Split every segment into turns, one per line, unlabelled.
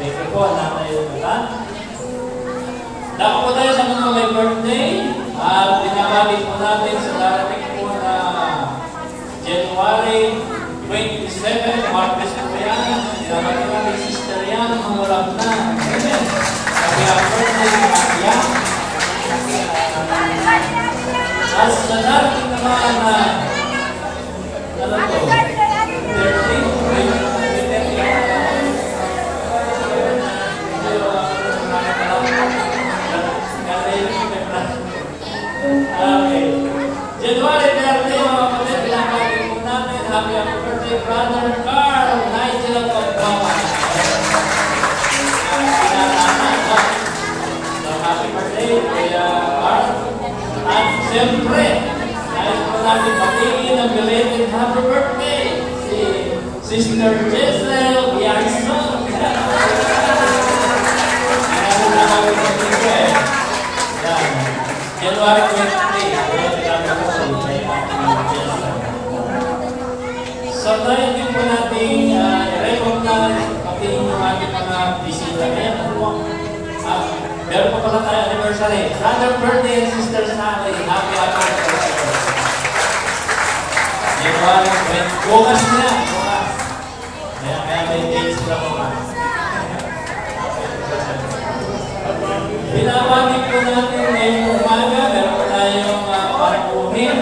Thank you po, Nanay Yutan. Dako po tayo sa mga may birthday at binabalik po natin sa darating po na January 27, Martes po yan. Binabalik natin Sister Yan, mga walang na. Amen. Happy birthday, Maria. At sa darating naman na ano to? 13, okay. January 30, mga kapatid, pinapagin po natin. Happy birthday, Brother Carl Nigel of Bama. So, happy birthday, Kuya Carl. At siyempre, nais po natin patingin ang belated happy birthday si Sister Jessel Bianson. January 23, so tayo din po natin i-recognize pati yung ating mga bisita. Meron po pala tayo anniversary. Brother birthday and Sister Sally. Happy birthday. January 20. Bukas na. Bukas. Kaya may dates sila bukas. Binabati po natin ngayong umaga. Meron po tayong parapuhin.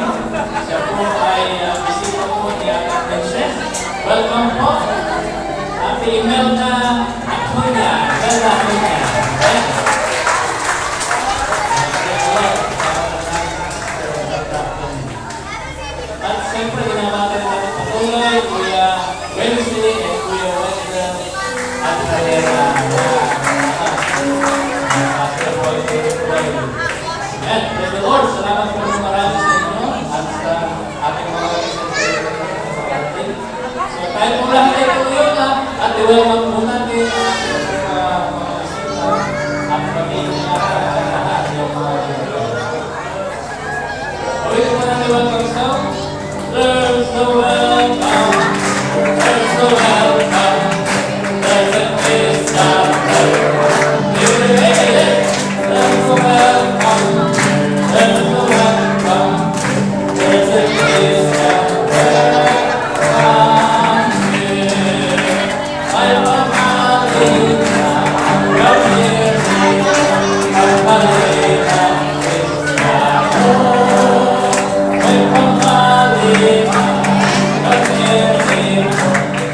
Siya po ay bisita po ni Ate Princess. Welcome po. Ate Imelda Acuña. Imelda Acuña. At siyempre, binabati rin natin patuloy, Kuya Wednesday and Kuya Wendell at Kalera. Amen. Praise the Lord. Salamat po ng marami sa inyo at sa ating mga kapatid. So tayo po lang tayo tuloy na at i-welcome po natin ang ating mga bisita at pamilya at lahat yung mga bisita. Ulit po natin welcome song. There's the welcome. There's the welcome. There's a place down there. There's the welcome. There's the welcome. There's a place down there. Come here. I love Malina. Come here. I'm Malina. It's my home. Welcome Malina. Come here.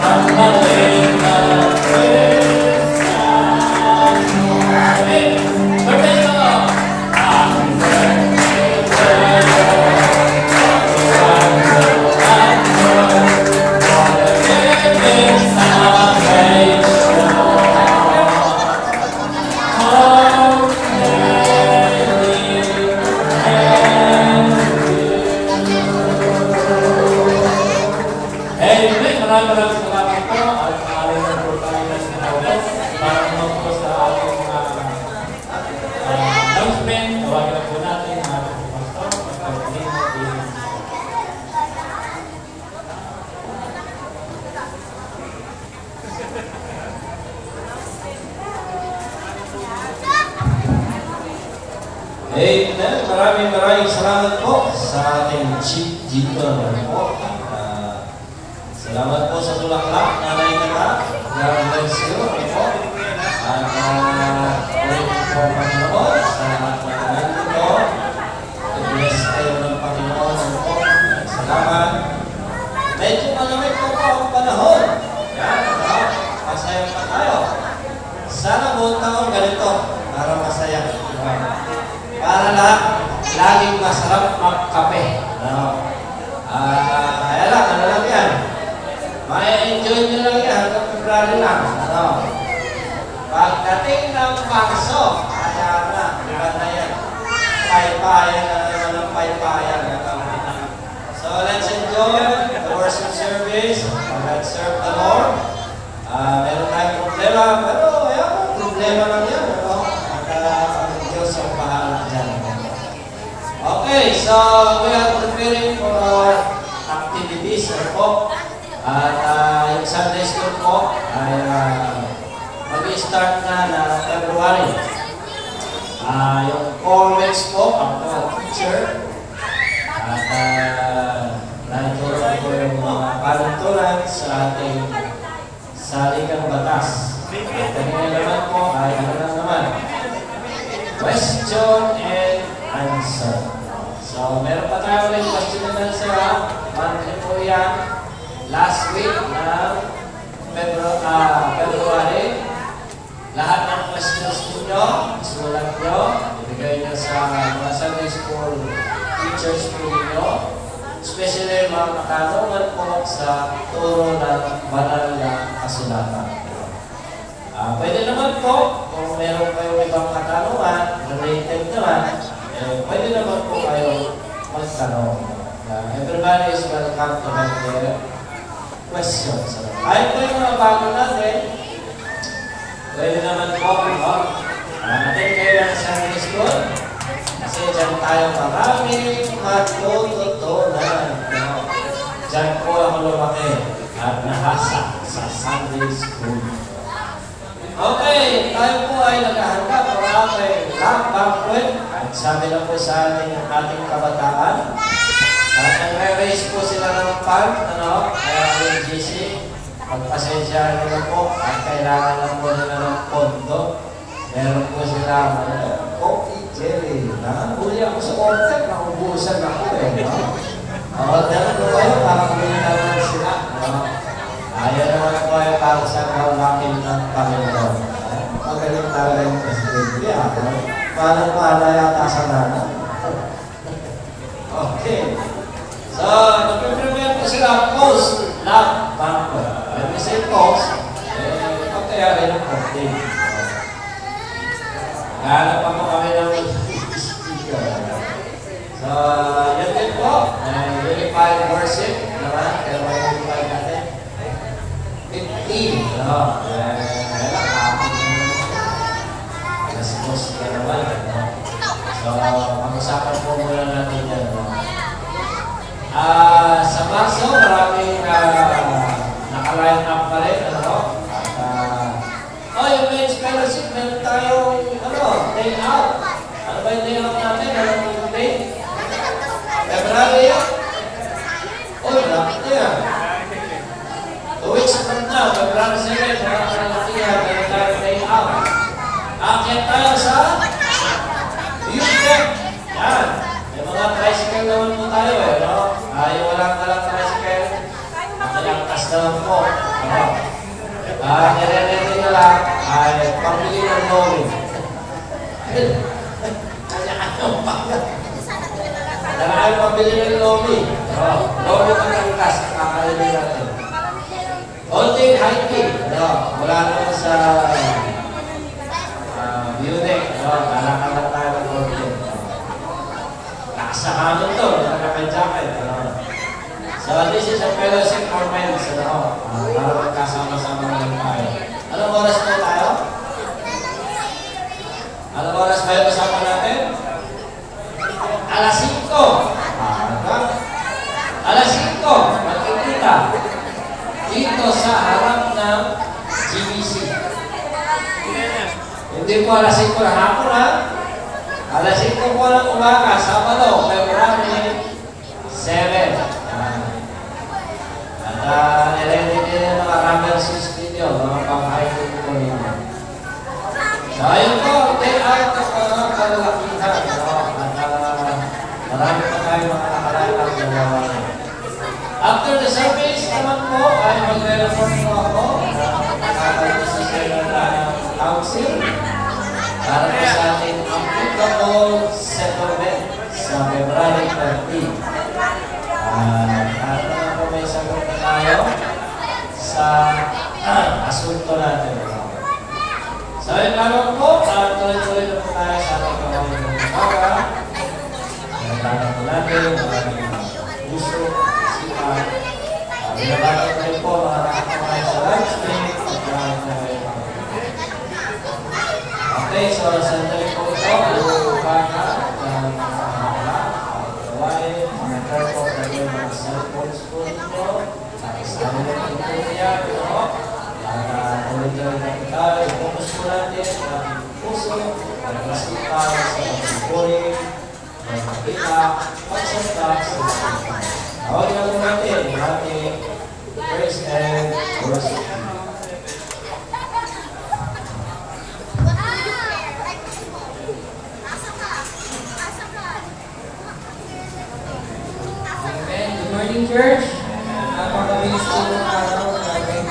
I'm Malina. It's my home. Hey, birthday song. Maraming salamat po at maraming nagpapalitas na oras para naman po sa ating mga announcement. Tawagin na po natin ang ating pastor, Pastor Lino Davis.
Amen. Maraming salamat po sa ating Chief Deacon po. Salamat po sa bulaklak, Nanay Nata. God bless you. Po. At ulit po Panginoon sa lahat ng nandito. I-bless kayo ng Panginoon po. Salamat. Medyo malamig po ang panahon. Yan. Masaya pa tayo. Sana buong taon ganito para masaya. Para laging masarap magkape. Kaya lang, ano lang yan? Ma-enjoy nyo lang yan hanggang February lang. Pagdating ng Marso, kaya na, iba na yan. Paypayan na naman ng paypayan. So let's enjoy the worship service. Let's serve the Lord. Meron tayong problema, pero problema lang yan. Ang Diyos ang bahala dyan. Okay, so we are preparing for our activities. Po. At yung Sunday School po ay mag-start na February. Yung 4 weeks po, ako teacher. At natuturo ko yung mga panuntunan sa ating saligang batas. At kanina naman po ay ano lang naman, question and answer. So, meron pa tayo ulit question and answer. Monthly po yan. Last week ng February. Lahat ng questions ninyo, isulat nyo, ibigay nyo sa mga Sunday School teachers po ninyo. Especially mga katanungan po sa turo ng banal na kasulatan. Pwede naman po, kung meron kayong ibang katanungan, related naman, pwede naman po kayo magtanong. Everybody is welcome to have their questions. Kahit po yung mga bago natin, pwede naman po, natin kayo ng Sunday School. Kasi dyan tayo maraming matututunan. Dyan po ako lumaki at nahasa sa Sunday School. Okay, tayo po ay naghahanda para kay Camp Banquet. At sabi na po sa ating kabataan. At nagre-raise po sila ng fund, kaya yung GC. Pagpasensya nila po at kailangan lang po nila ng pondo. Meron po sila coffee jelly. Huli ako sa order, naubusan ako Order po kayo para bili naman sila. Ayaw naman po ay para sa kawakin ng Panginoon. Magaling talaga yung presidente. Paano yata sa nana? Okay. So, nagpe-prepare po sila post-love banquet. When we say post, pagkaya rin ang cocktail. Kaya pa po kami ng speaker. So, yun din po. Unified worship naman. Kaya may unified natin. 15. Kaya lang, kapit alas 2 ka naman. So, pag-usapan po muna natin yan. Sa Marso, maraming naka-line up pa rin. Yung men's fellowship, meron tayong day out. Ano ba yung day out natin? Ano yung day? February yan? Malapit na yan. 2 weeks from now, February 7, meron tayong day out. Akyat tayo sa youth deck. Yan. May mga tricycle naman po tayo yung walang tricycle, nakalangkas naman po. Nire-ready na lang ay pambili ng lori. Kaya pambili ng lori. Lori ng langkas, kakalili natin. Konting hiking. Wala naman sa view deck. Kalakalan tayo ng lori. Nakasakanon to, nakaka-jacket. So this is a fellowship for men. Para magkasama-sama lang tayo. Anong oras po tayo? Anong oras ba yung kasama natin? Alas 5. Alas 5. Magkikita. Dito sa harap ng GBC. Hindi po alas 5 na hapon Alas 5 po ng umaga, Sabado, February 7. Nire-ready din yung mga Ramblers video, mga pang-hiking po ninyo. So, ayun po, day out of kalalakihan. Marami pa tayo mga nakalalang gagawa. After the service naman po, ay magre-report po ako sa Senate Council para po sa ating applicable settlement sa February 30. May sagot na tayo sa asunto natin. So, yun naman po, tuloy-tuloy na po tayo sa ating kawain ng umaga. Nagtanong po natin, puso, sipan. Binabato ko rin po mga nakakamahay sa live stream. Okay, so sandali po ito. Ang umaga ng kawain. Mga careful na yung mga cellphones po nito. Ano na ang nangyayari, no? At ulit-ulit natin tayo. Focus po natin ang ating puso, ang kasipahan sa pagpupuri, ang makita, pagsanta sa Diyos. Tawag na po natin ang ating praise and worship.
Amen. Good morning, church. Napakabilis po ng araw natin.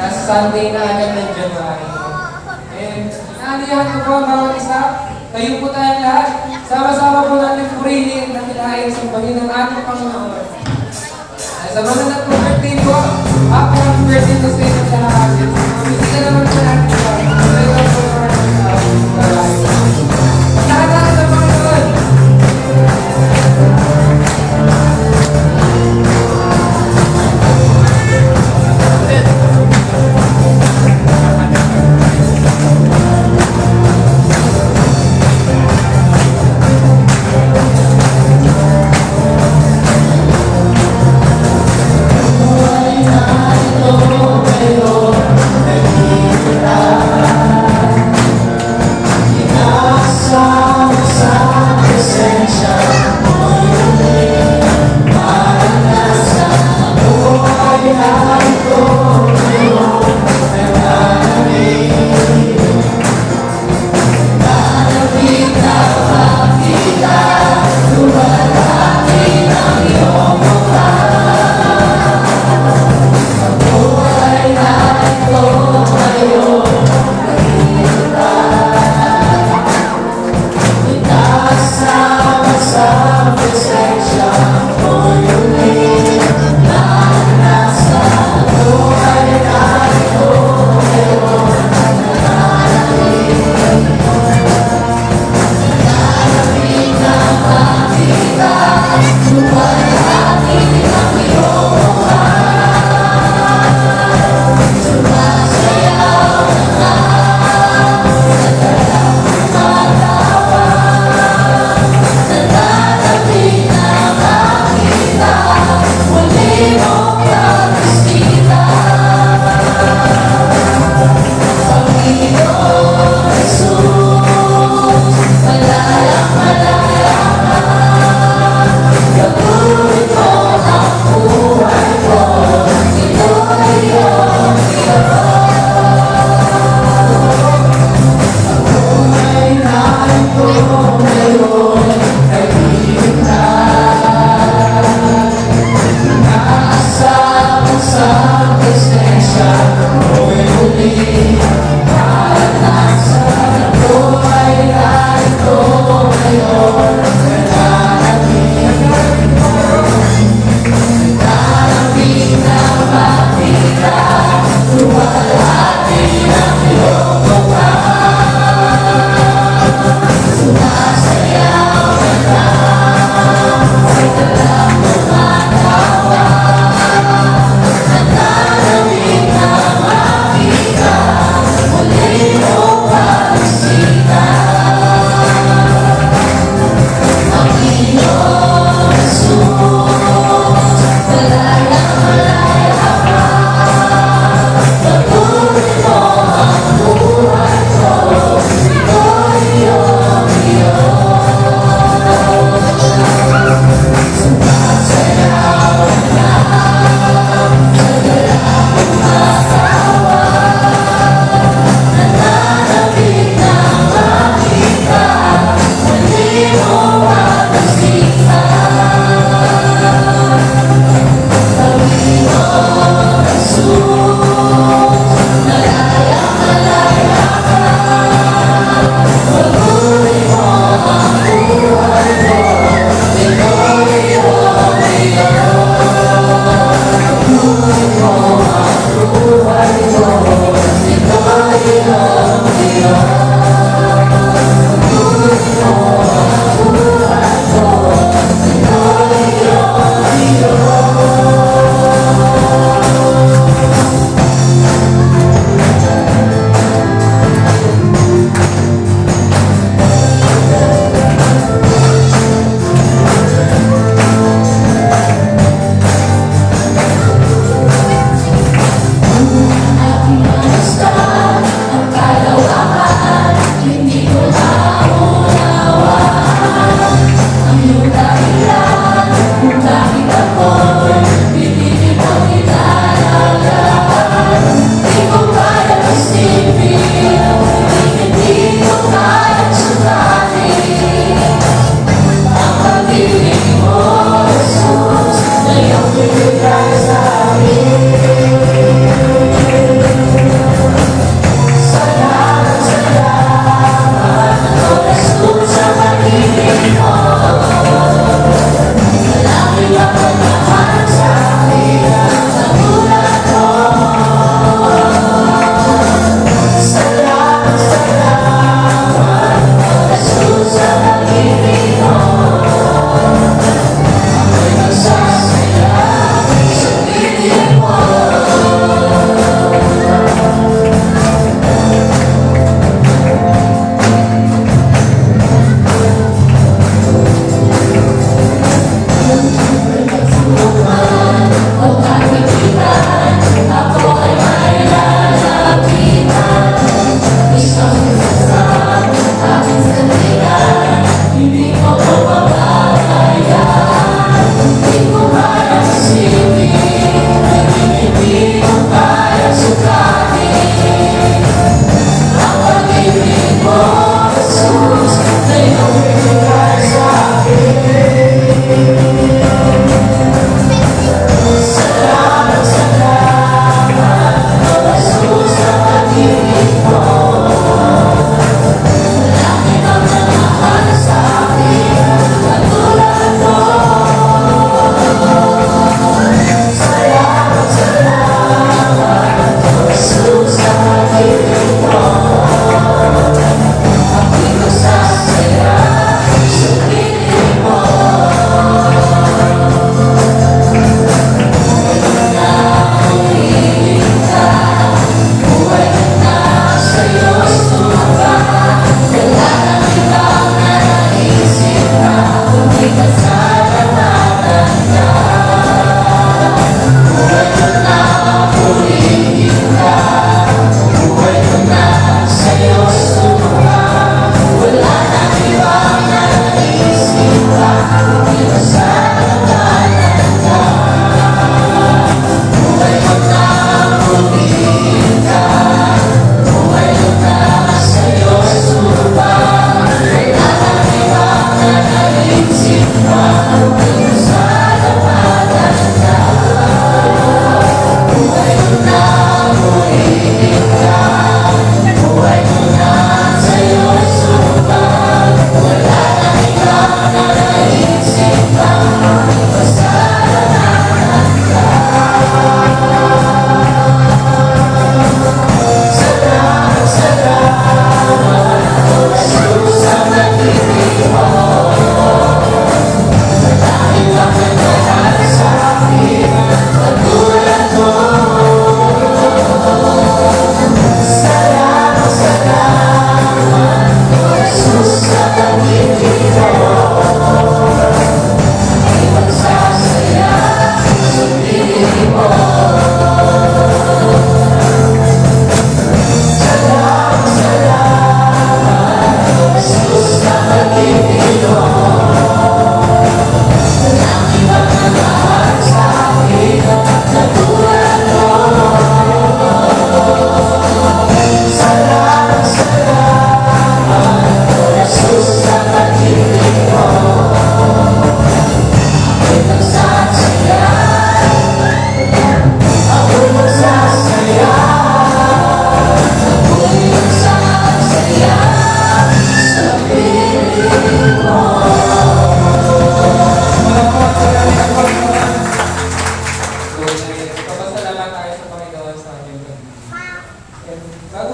Last Sunday na agad ng January. And inaalihan ko po ang bawat isa. Kayo po tayong lahat. Sama-sama po natin purihin at ilahin sa Panginoon ng ating Panginoon. Sa mga nag-birthday po, happy birthday to sa inyo lahat. Mabisita naman po natin po. Welcome po sa lahat sa Panginoon.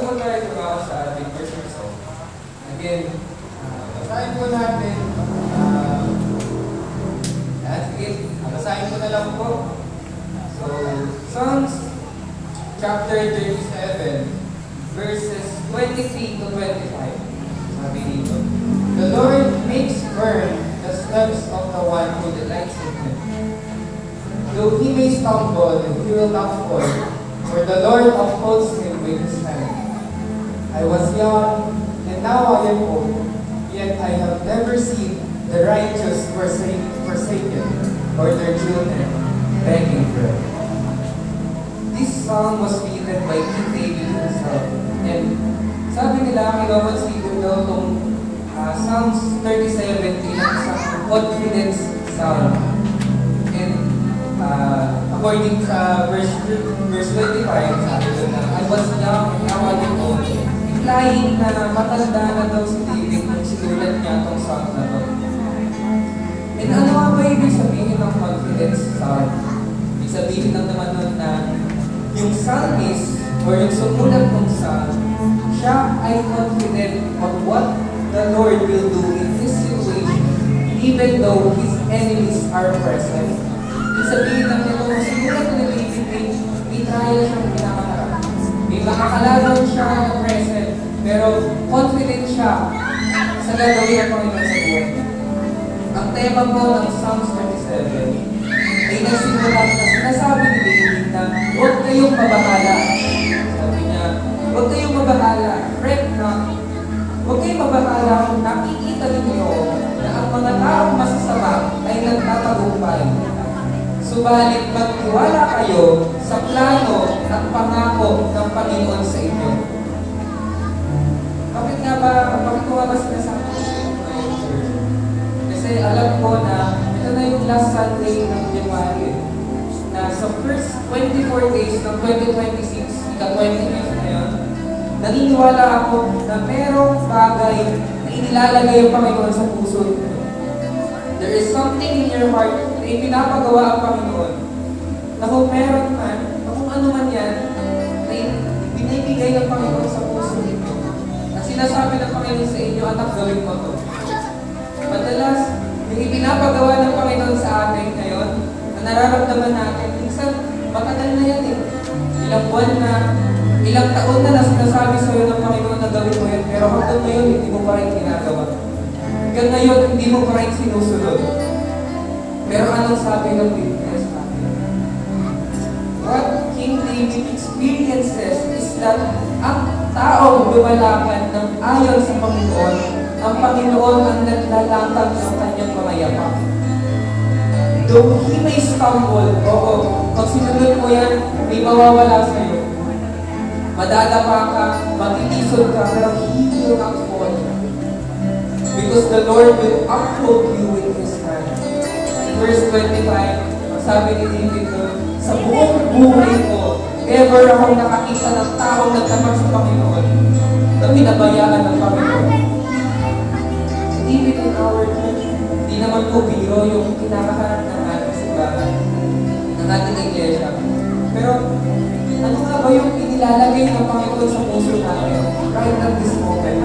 po tayo tumawa sa ating worship song. Again, basahin po natin. Sige, basahin ko na lang po. So, Psalms chapter 37, verses 23 to 25. Sabi dito, "The Lord makes firm the steps of the one who delights in Him. Though he may stumble, he will not fall, for the Lord upholds him with His hand. I was young, and now I am old, yet I have never seen the righteous forsaken, or their children begging bread." This song was written by King David himself. And sabi nila, kinoconsider daw itong Psalms 37 bilang isang confidence psalm. And according sa verse 25, sabi doon na, "I was young and now I am old." Implying na matanda na daw si David nung sinulat niya itong psalm na to. And ano nga ba ibig sabihin ng confidence psalm? Ibig sabihin lang naman nun na yung psalmist or yung sumulat ng psalm, siya ay confident on what the Lord will do in his situation, even though his enemies are present. Ibig sabihin lang nito, sumulat na David, may trial siyang pinakaharap. May makakalaban siya present, pero confident siya sa gagawin ng Panginoon sa buhay niya. Ang tema po ng Psalms 37 ay nagsimula na sinasabi ni David na huwag kayong mabahala. Sabi niya, huwag kayong mabahala, fret not. Huwag kayong mabahala kung nakikita ninyo na ang mga taong masasama ay nagtatagumpay. Subalit magtiwala kayo sa plano at pangako ng Panginoon sa inyo. Bakit ko nga ba sinasabi ko sa inyo ngayon, church? Kasi alam ko na ito na yung last Sunday ng January. Na sa first 24 days ng 2026, ika-25 na yun, naniniwala ako na merong bagay na inilalagay ang Panginoon sa puso ninyo. There is something in your heart na ipinapagawa ang Panginoon. Na kung meron man, na kung ano man yan, na binibigay ng Panginoon sa puso ninyo. Na sinasabi ng Panginoon sa inyo, anak, gawin mo to. Madalas, yung ipinapagawa ng Panginoon sa atin ngayon, na nararamdaman natin, minsan, matagal na yan eh. Ilang buwan na, ilang taon na sinasabi sa'yo ng Panginoon na gawin mo yun, pero hanggang ngayon, hindi mo pa rin ginagawa. Hanggang ngayon, hindi mo pa rin sinusunod. Pero anong sabi ng Biblia sa atin? What King David experiences is that ang taong lumalakad ng ayon sa Panginoon, ang Panginoon ang naglalakad ng kanyang mga yapak. Though he may stumble, oo, pag sinunod mo yan, may mawawala sa'yo. Madadapa ka, matitisod ka, pero he will not fall. Because the Lord will uphold you with His hand. In verse 25, sabi ni David doon, sa buong buhay ko, ever akong nakakita ng taong nagtapat sa Panginoon na pinabayaan ng Panginoon. Even in our church, hindi naman po biro yung kinakaharap ng ating simbahan, ng ating iglesia. Pero, ano nga ba yung inilalagay ng Panginoon sa puso natin right at this moment?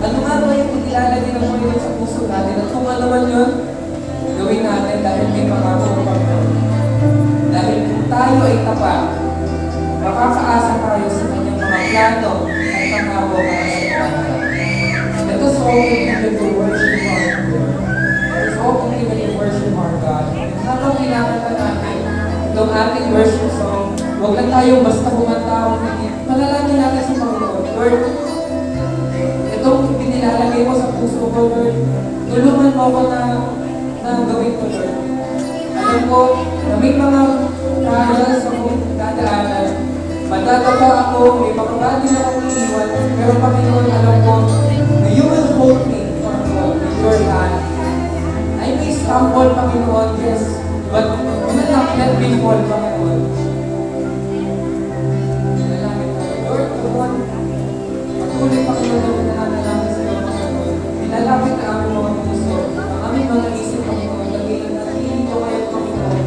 Ano nga ba yung inilalagay ng Panginoon sa puso natin? At kung ano man yun, gawin natin dahil may pangako ng Panginoon. Dahil kung tayo ay tapat, makakaasa tayo sa kanyang mga plano at pangako para sa pangako. Let us all continue to worship our God. Let us all continue to worship our God. At habang kinakanta natin itong ating worship song, huwag lang tayong basta kumanta o manalangin natin sa Panginoon. Lord, itong binilalagay mo sa puso ko, Lord, tulungan mo ako na gawin ko, Lord. Alam ko na may mga trials akong dadaanan. Madadapa ako, may mga bagay na akong iiwan, pero Panginoon, alam ko na you will hold me, Panginoon, with your hand. I may stumble, Panginoon, yes, but you will not let me fall, Panginoon. Nalangin tayo, Lord, Lord, patuloy, Panginoon, na nananalangin sa iyo, Panginoon. Nilalapit na aming mga puso, ang aming mga isip, Panginoon, lagay na hindi ko ngayon, Panginoon.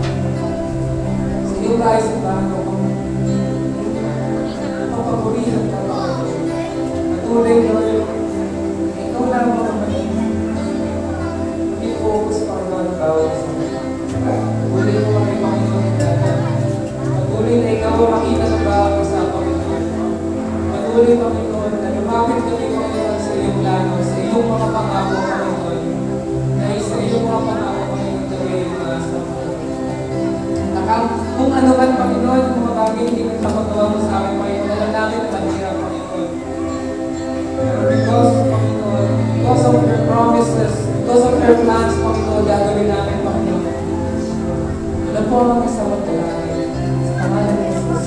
Sa iyo, guys, sa bago, Panginoon. Papagurihan ka, Panginoon. bago makita sa bawat isa, Panginoon. Patuloy, Panginoon, na lumapit kami, Panginoon, sa iyong plano, sa iyong mga pangako, Panginoon. Na sa iyong mga pangako, Panginoon, gawin yung mga sa kung ano man, Panginoon, kung mga bagay hindi mo kapagawa mo sa amin, Panginoon, alam namin na mahirap, Panginoon. Pero because, Panginoon, because of your promises, because of your plans, Panginoon, gagawin namin, Panginoon. Alam po ang mga kasama ko namin. Sa pangalan ni Jesus.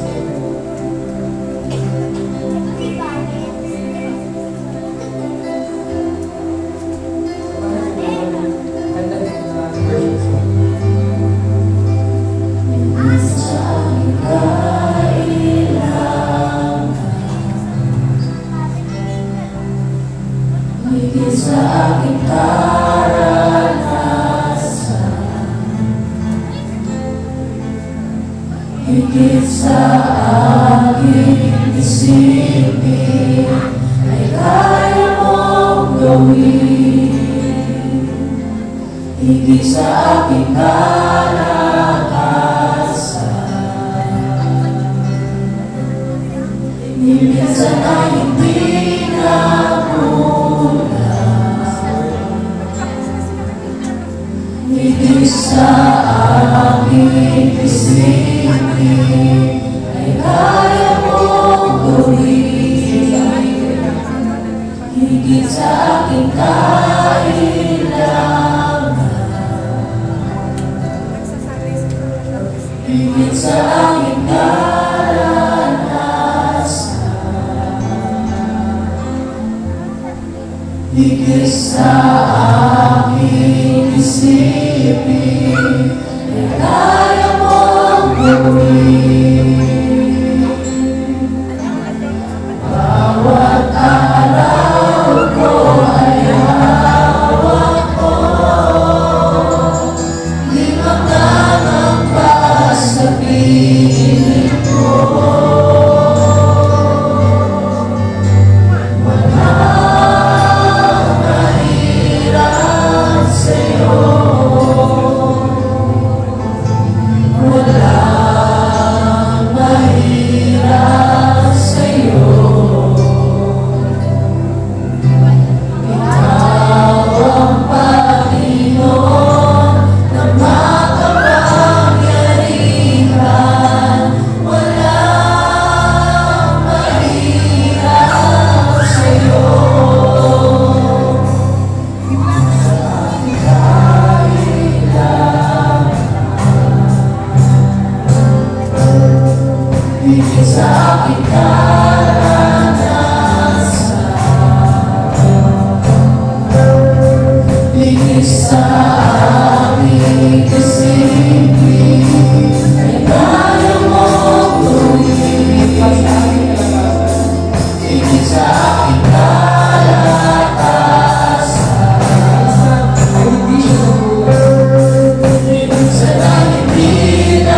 Sa aking karanasan, higit sa aking isipin, ay kaya mong gawin. Higit sa aking kalakasan, minsan ay hindi na higit sa aking isipin, ay kaya mong gawin. Higit sa aking kailangan, higit sa aking karanasan, higit sa aking isipin, ay kaya mong gawin. Bawat araw ko ay hawak ko, di magkakamba sa piling ko. Walang mahirap sa'yo, walang mahirap sa'yo. Ikaw ang Panginoon na makapangyarihan, walang mahirap sa'yo. Sa aking kailangan, higit sa aking karanasan, higit sa aking isipin, ay kaya mong gawin. Higit sa aking kalakasan,
Ay hindi siya nagulat.
higit sa hindi na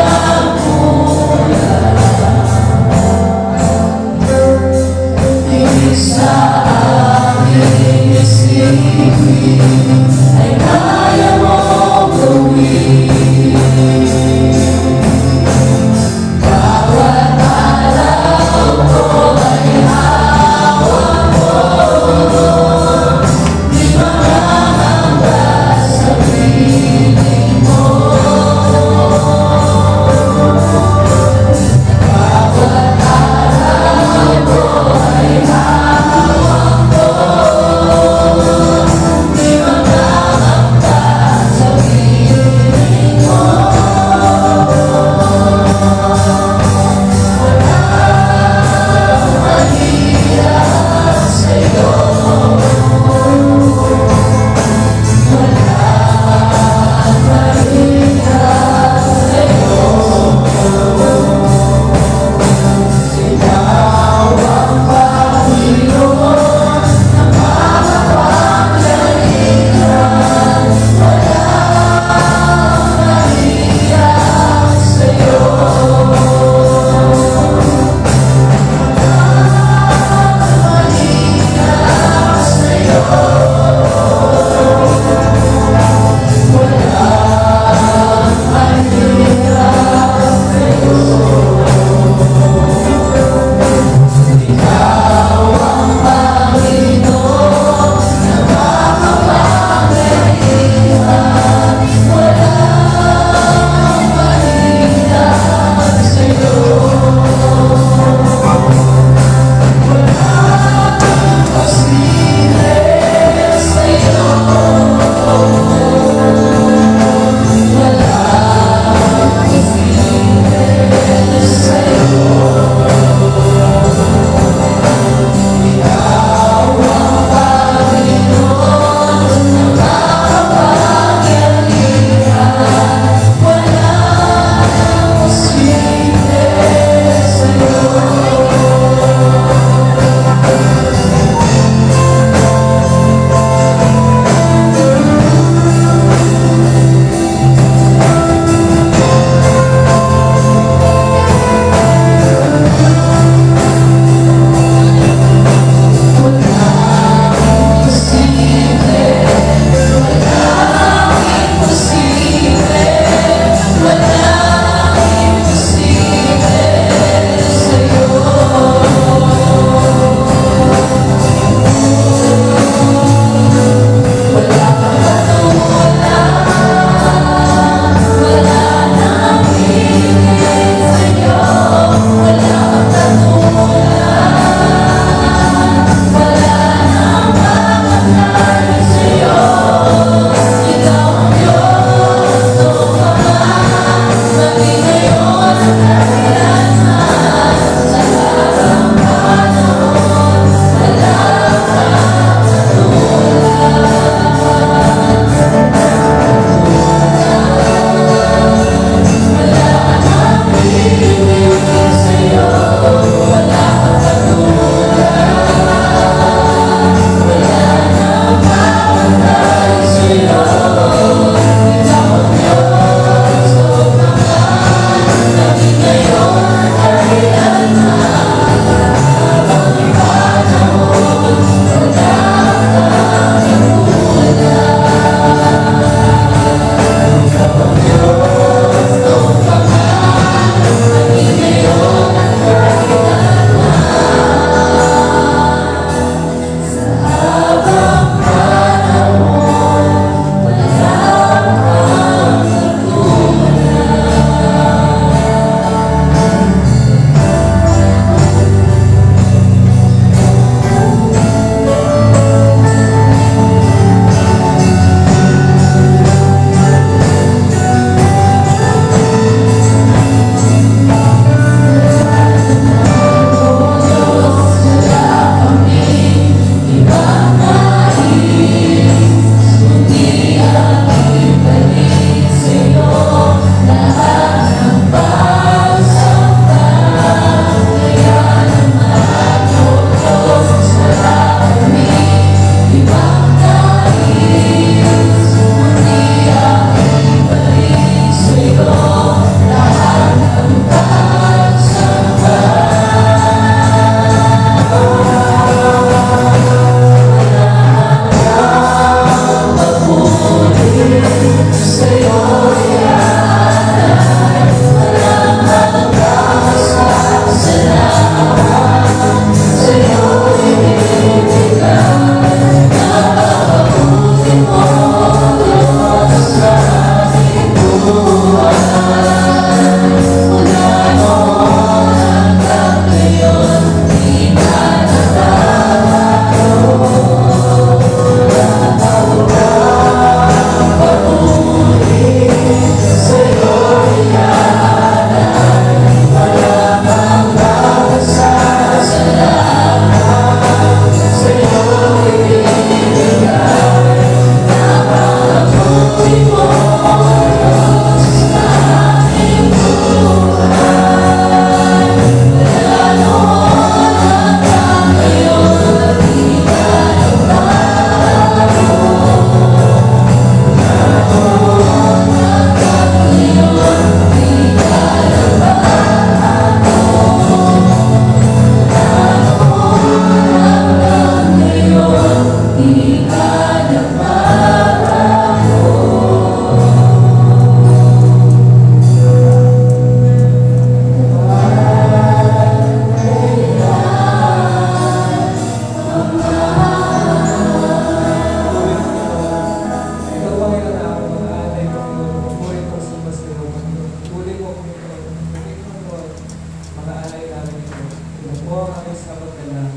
po ang aming sapat ka lang.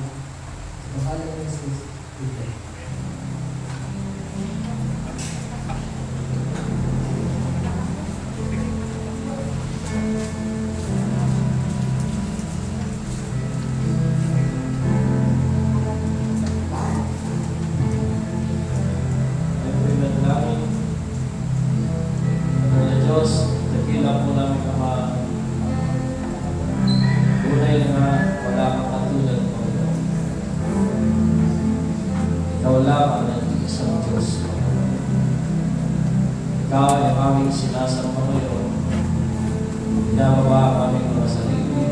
Mahalang ng Jesus. Amen.
Ay po'y manalangin. Panginoon Diyos, dakila po namin Ama. Tunay na wala kang katulad, Panginoon. Ikaw lamang ang isang Diyos, Panginoon. Ikaw ay ang aming sinasamba ngayon. Pinababa ang aming mga sarili.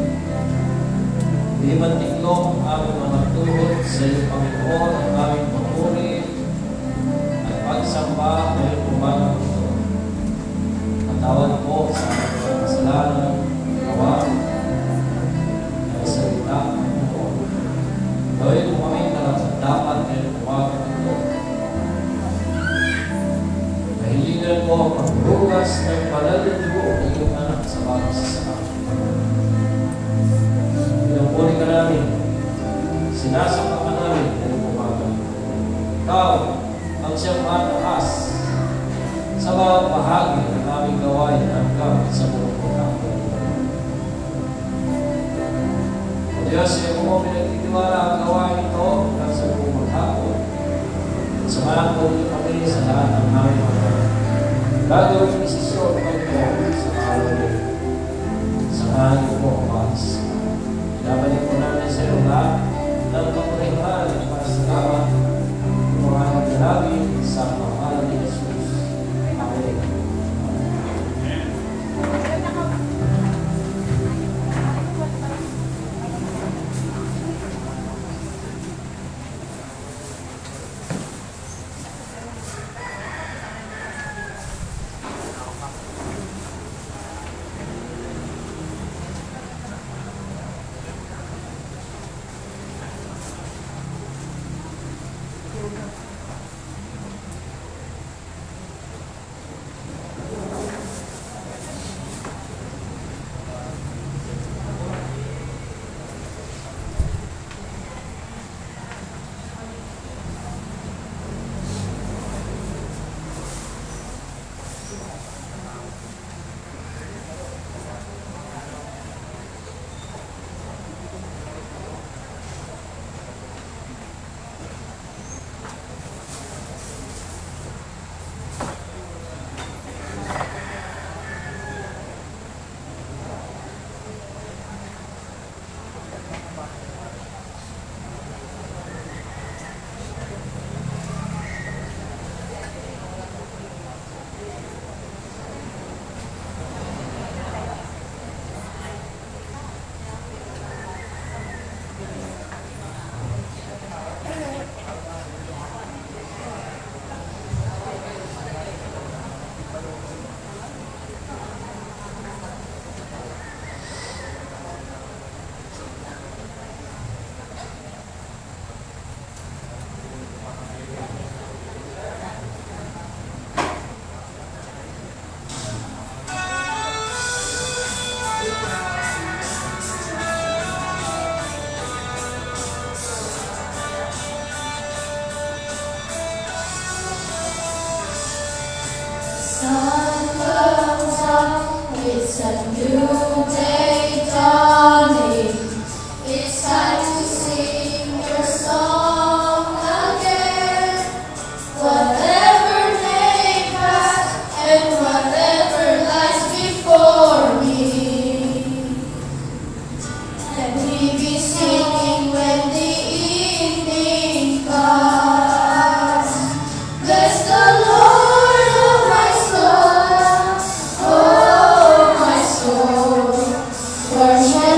Hindi man tiklop ang aming mga tuhod sa iyo, Panginoon, ang aming papuri at pagsamba ngayong umagang ito. Patawad po sa aming mga kasalanan, gawa, ay salita, Panginoon. Gawin mo kami dapat ngayong umagang ito. Mahilingan mo ang pagbugas ng banal na dugo ng iyong anak sa bawat isa sa amin. Pinupuri ka namin, sinasamba ka namin ngayong umaga. Ikaw ang siyang mataas sa bawat bahagi ng aming gawain hanggang sa buong pagkakataon. O Diyos, iyo mo pinagtitiwala ang gawain ito hanggang sa buong maghapon. Samahan po niyo kami sa lahat ng aming mga gagawin desisyon Panginoon sa araw niyo. Samahan niyo po ang Paz. Pinabalik po namin sa iyo lahat ng kapurihan at pasalamat ng mga natin sa pangalan ni Jesus. Amen.
Sun comes up, it's a new day dawning. It's time to sing your song again. Whatever may pass and whatever lies before me. Let me be singing when the evening comes. Bless the Lord, oh my soul, oh my soul. Worship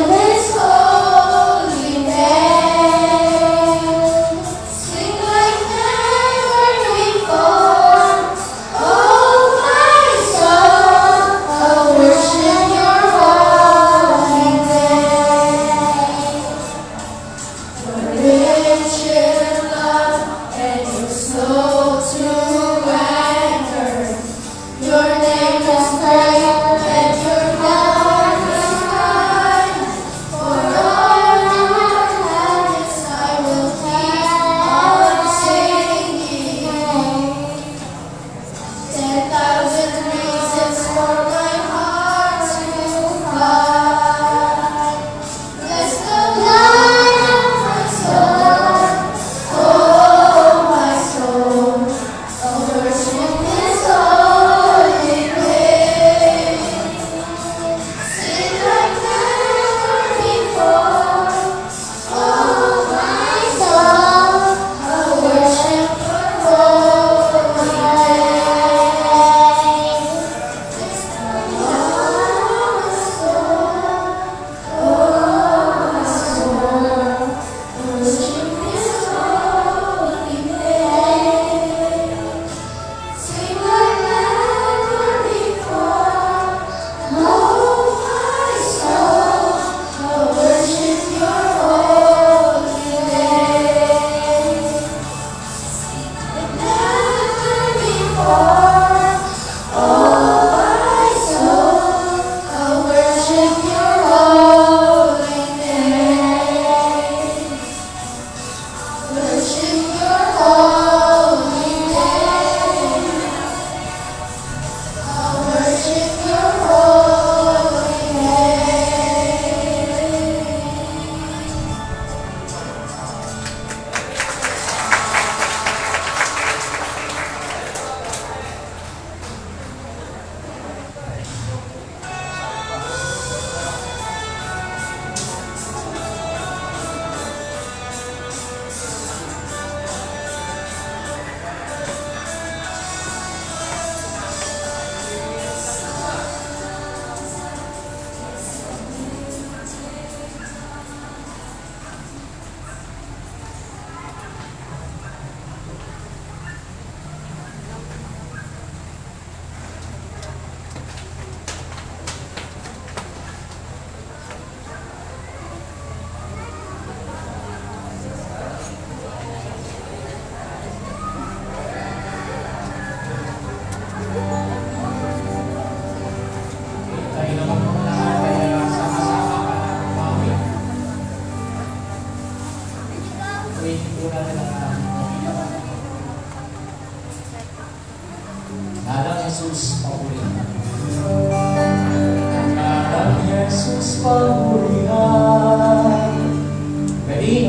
waiting po natin ang
Nalang Jesus, papurihan. Nalang Jesus, papurihan. Ready?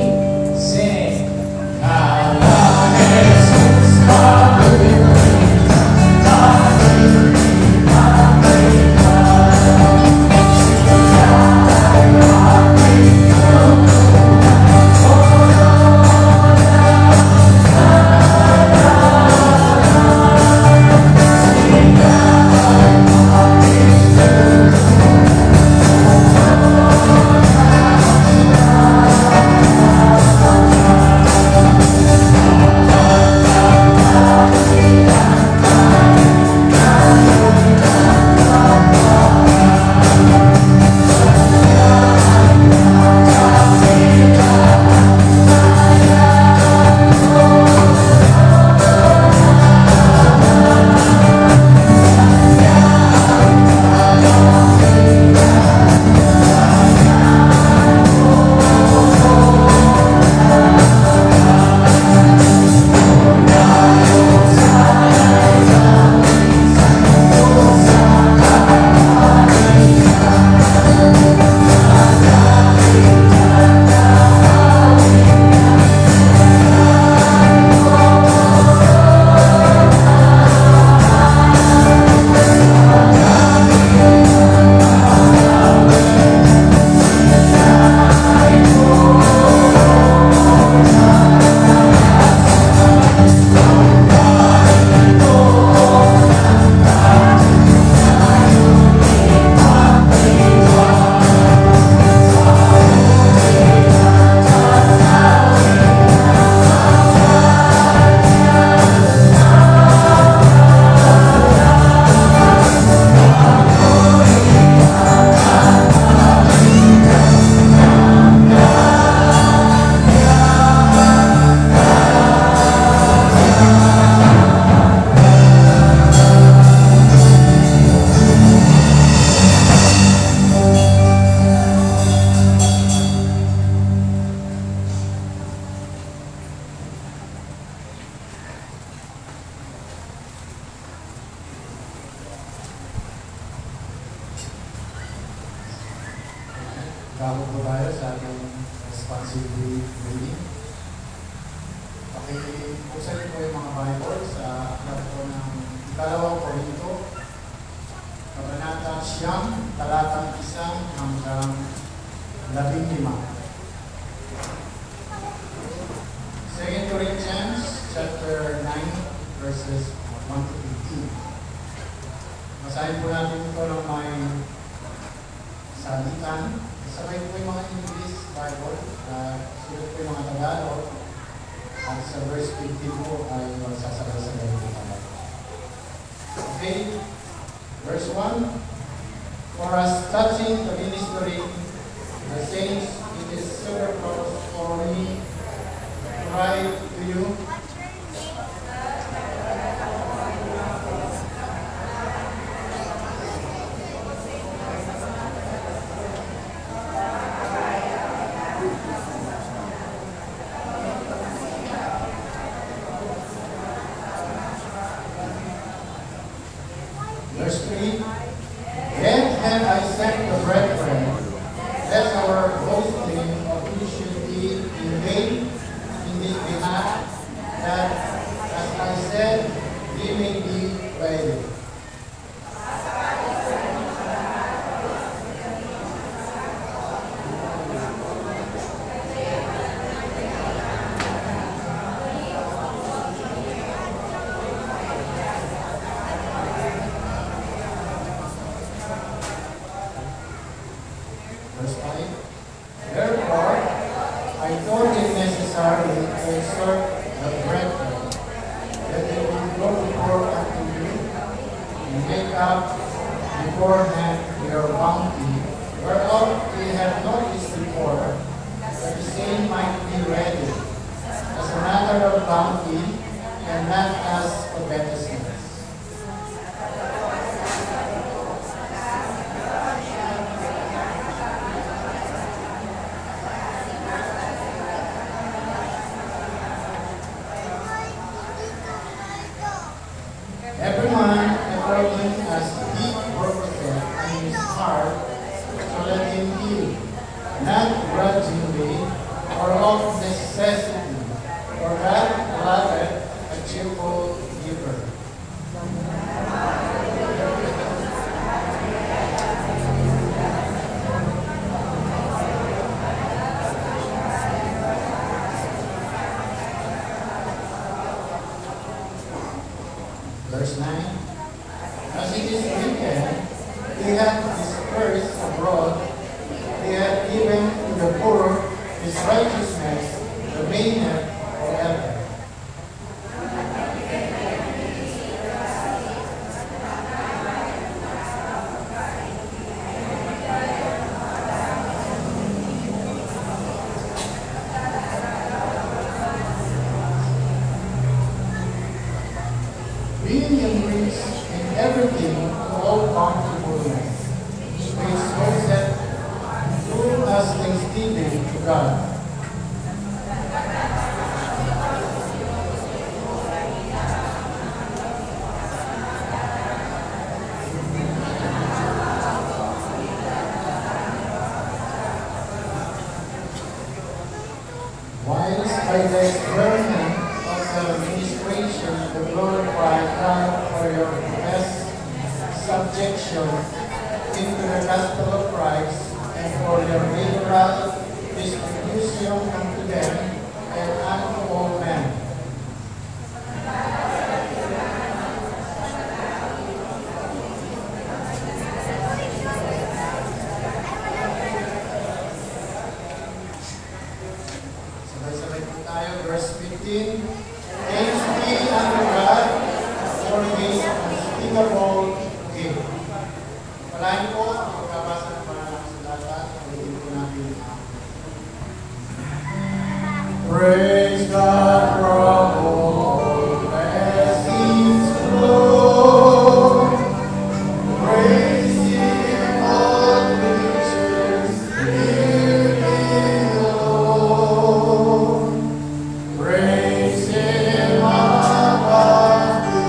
Sing. Nalang Jesus, papurihan.
Bago po tayo sa ating responsibility reading. Pakibuksan niyo po yung mga Bible sa aklat po ng 2 Korinto, Kabanata 9, talatang 1 hanggang 15. 2 Corinthians chapter 9, verses 1 to 15. Basahin po natin ito ng may salitan. Sabay po yung mga English Bible, sulit po yung mga Tagalog, at sa verse 15 po ay magsasabay-sabay po tayo. Okay, verse 1. For as touching the ministry, the saints, it is superfluous for me to write to you. Verse 3, Then have I sent the brethren, lest our boasting of you should be in vain in this behalf, that, as I said, we may be ready. Verse 5, Therefore, I thought it necessary to exhort the brethren that they will go before unto you and make up beforehand your bounty, whereof we have noticed before, that the same might be ready, as a matter of bounty, and not as covetousness. grudgingly or of necessity, for God loveth a cheerful giver. Verse 9. As it is written, He hath dispersed abroad, He hath given to the poor, His righteousness remaineth forever. Being enriched in everything to all bountifulness, which causeth through us thanksgiving to God. Whilst by the experiment of the administration the glorify God for your best subjection into the gospel of Christ, and for your liberal distribution unto them and unto all men. Sabay-sabay po tayo, verse 15. Thanks be unto God for His unspeakable gift. Palahin po ang pagkabasa ng maraming salata. Ulitin po natin. Praise God from all blessings flow. Praise Him all creatures here below. Praise Him above the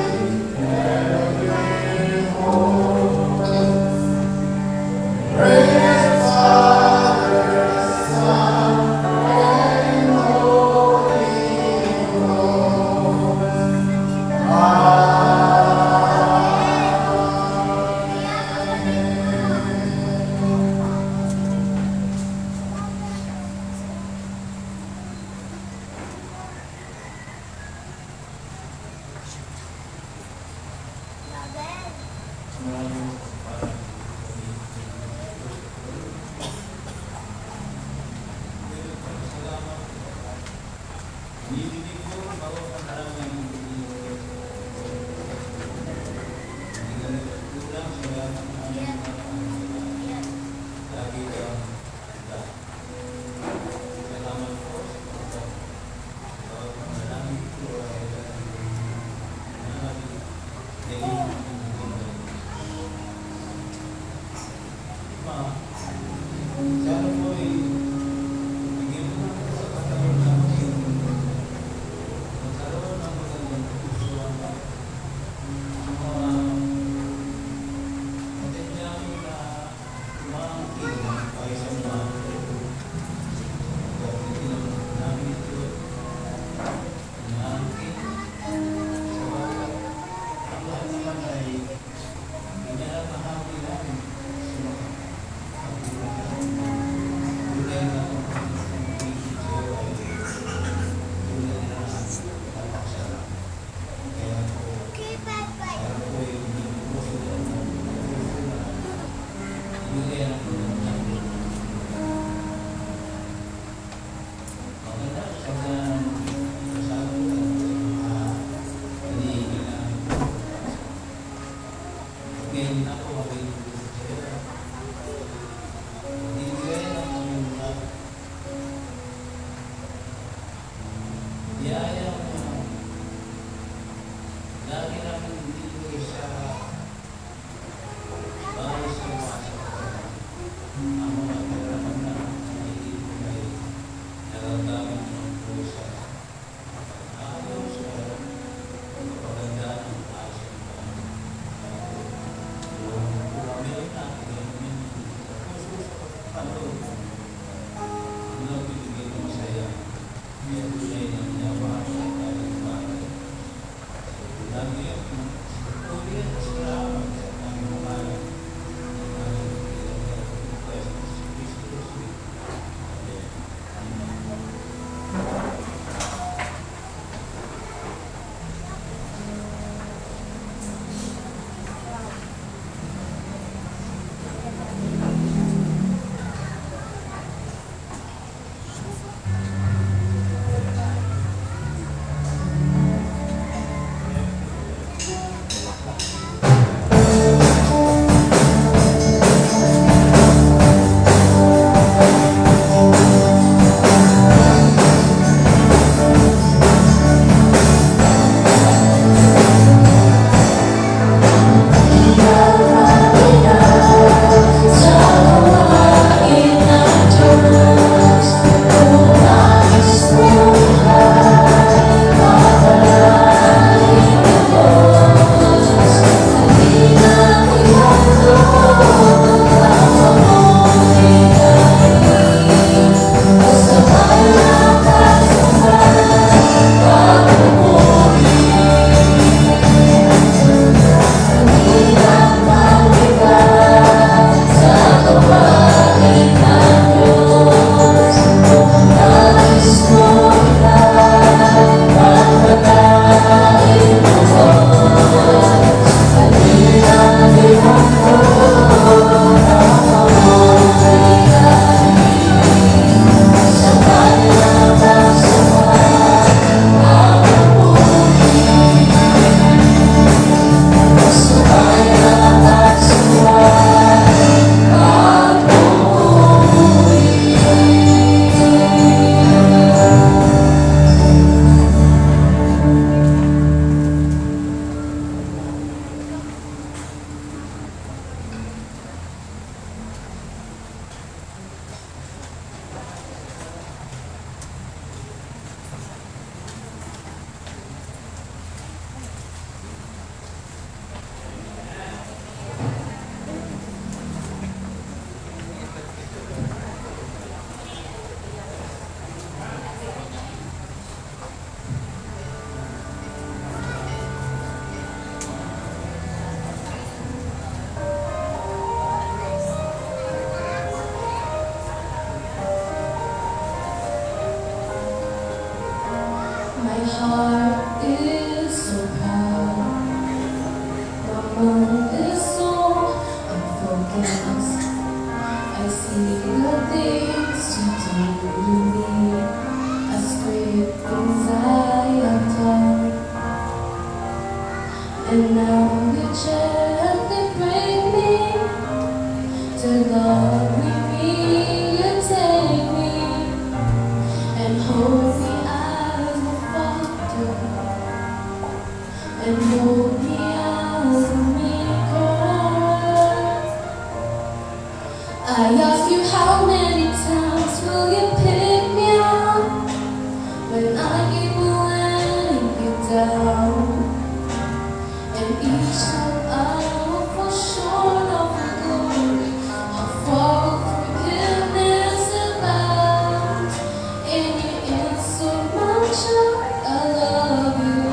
heavenly host. Praise Father, Son, and Holy Ghost. Amen.
My heart is so proud. My mind is so unfocused. I see the things you do to me. I scrape things I have done. And now you gently break me. To love me, you take me. And hold me as a father. And hold me as a maker. I ask you how many times will you pick me up when I keep letting you down. And each time I will fall short of your glory, how far will forgiveness abound. And you answer my child, I love you.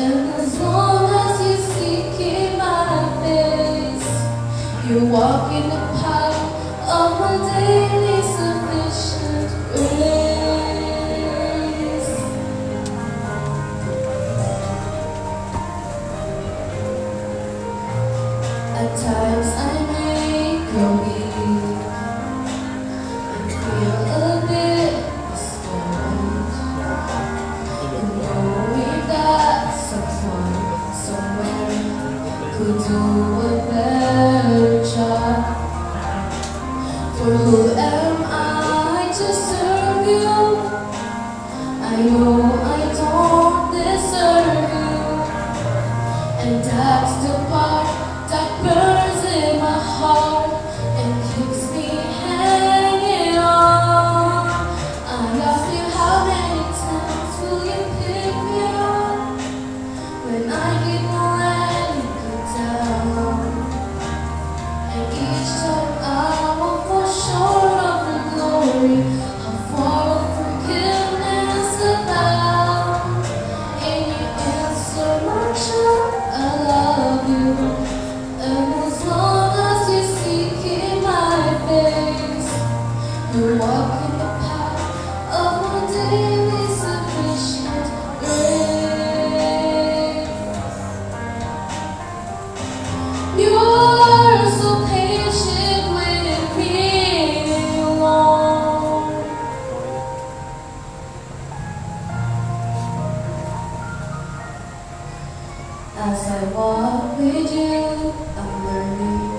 And as long as you seek in my face, you walk in the power of my daily sufficient grace. At times I may grow weak and feel a bit discouraged, and knowing that someone somewhere could do a better job. For who am I to serve you? I know I don't deserve you. And that's the part that burns in my heart and keeps me hanging on. I ask you how many times will you pick me up when I keep letting you down. And each time I will fall short of your glory, how far will forgiveness abound. And you answer my child, I love you. And as long as you seek in my face, you walk in the path of my daily sufficient grace. You are so patient with me, Lord. As I walk with you, I'm learning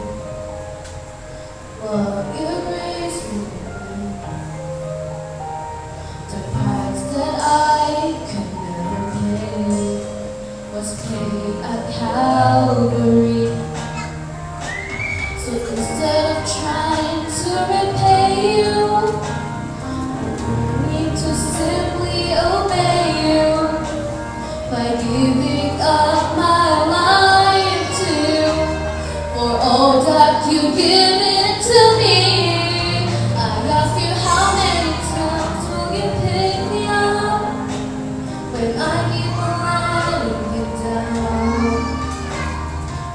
what your grace will bring. The price that I could never pay was paid at Calvary. So instead of trying to repay you, I need to simply obey you by giving up my life to you for all that you've given to me. I ask you how many times will you pick me up when I keep letting you down.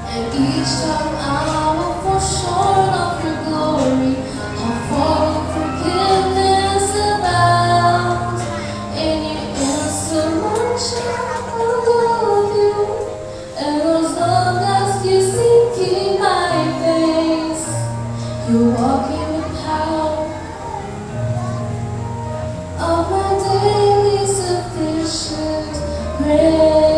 And each time I will fall short of your glory, how far will forgiveness abound. And you answer my child, I love you. And as long as you seek in my face, you walk in the power of my daily sufficient grace.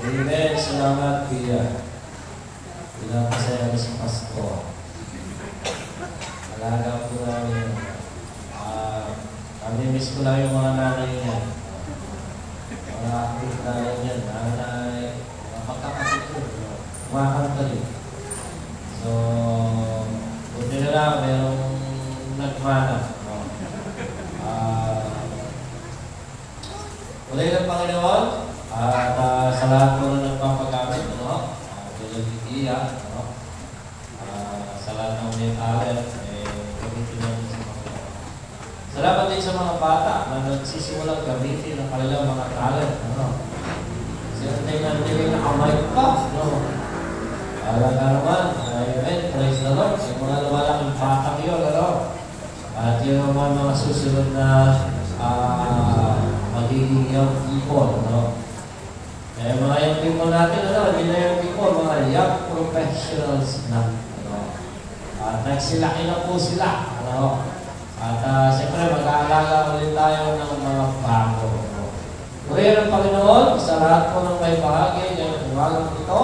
Amen. Salamat, Pia. Bilang saya si Pastor. Alaga po namin. Kami-miss ko lang yung mga nanay niya. Mga akit nanay niya. Nanay, mga magkakapit ko. Kumakanta rin. So, buti na lang, merong nagmana. Muli ng Panginoon, at sa lahat po na nagpapagamit, tulad ni Iya,
may talent, gamitin natin sa mga bata. Salamat din sa mga bata na nagsisimulang gamitin ang kanilang mga talent. Ano? Sila tayo na nakamay pa. No? Para ka naman, amen, praise the Lord. Yung mga lumalaking batang yun, ano? At yung mga susunod na magiging young people, no? Eh, mga young people natin, ano? Hindi na young people, mga young professionals na, ano? At nagsilaki na po sila, ano? At siyempre, mag-aalala ulit tayo ng mga bago, no? Purihin ang Panginoon sa lahat po ng may bahagi ng umagang ito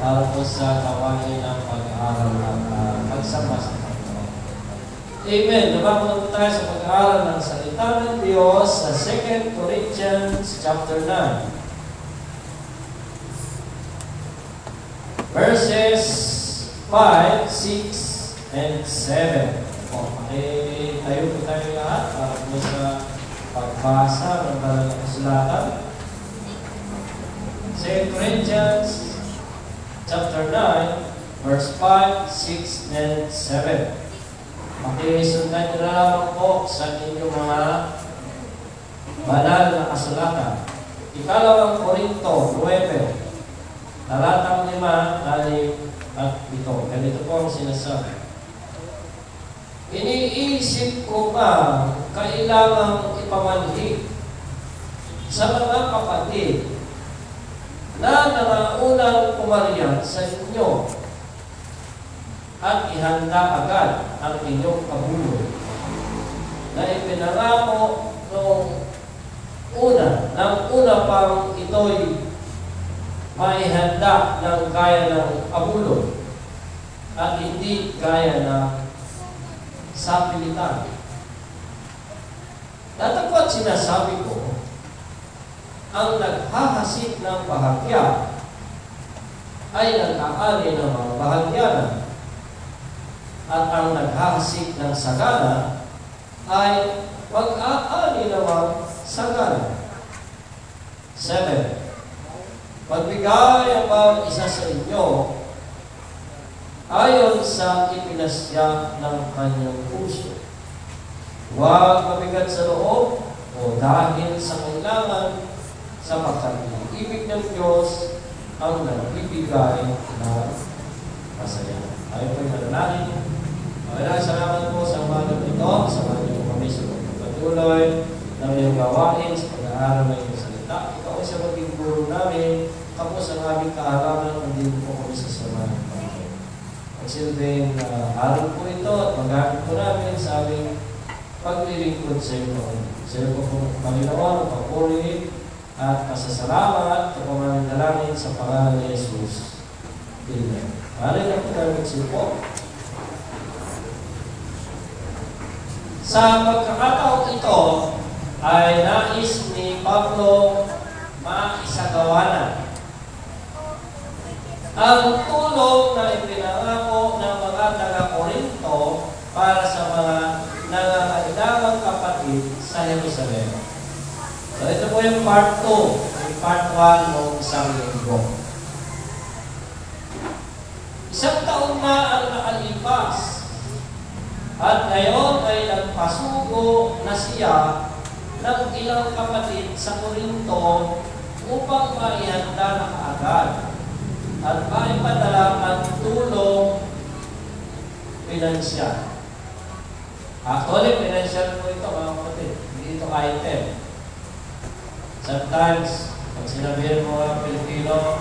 para po sa kawain ng pag-aaral at pagsama sa Panginoon. Amen. Nabamunod tayo sa pag-aaral ng salita ng Diyos sa 2 Corinthians chapter 9. Verses 5, 6, and 7. Tayo po tayo lahat para po sa pagbasa ng banal na kasulatan. 2 Corinthians chapter 9, verse 5, 6, and 7. Makisundan nyo na lamang po sa inyong mga banal na kasulatan. Ikalawang Korinto 9, talatang 5, 6, at 7. Ganito po ang sinasabi. Iniisip ko pa kailangang ipamanhig sa mga kapatid na nangaunang pumaryan sa inyo at ihanda agad ang inyong kabulol na ipinangako nung nang una pang ito'y maihanda ng gaya ng abulon at hindi gaya ng sapilitan. Datapwat sinasabi ko, ang naghahasit ng bahagya ay nag-aani ng mga bahagyanan at ang naghahasit ng sagana ay mag-aani ng mga sagana. 7. Magbigay ang bawat isa sa inyo ayon sa ipinasya ng kanyang puso. Huwag mabigat sa loob o dahil sa kailangan sapagkat ibig ng Diyos ang nagbibigay ng masaya. Tayo po'y manalangin. Maraming salamat po sa umagang ito. Salamat niyo po kami sa pagpatuloy ng iyong gawain sa pag-aaral ng iyong salita. Ikaw ay sa maging guru namin. Tapos ang aming kaalaman, hindi po kami sasamahan. Magsilbing aral po ito at magamit po namin sa aming paglilingkod sa iyo. Sa iyo po Panginoon, papuri at pasasalamat sa pamamang dalangin sa pangalan ni Jesus. Amen. Maraming na po tayo magsilpo. Sa pagkakataong ito ay nais ni Pablo maisagawanan ang tulong na ipinangako ng mga taga-Korinto para sa mga nangangailangang kapatid sa Jerusalem. So ito po yung part 2, yung part 1 ng isang linggo. Isang taon na ang nakalipas at ngayon ay nagpasugo na siya ng ilang kapatid sa Korinto upang maihanda na kaagad at maipadala ang tulong pinansyal. Actually, pinansyal po ito mga kapatid. Hindi ito item. Sometimes, pag sinabihin mo ang Pilipino,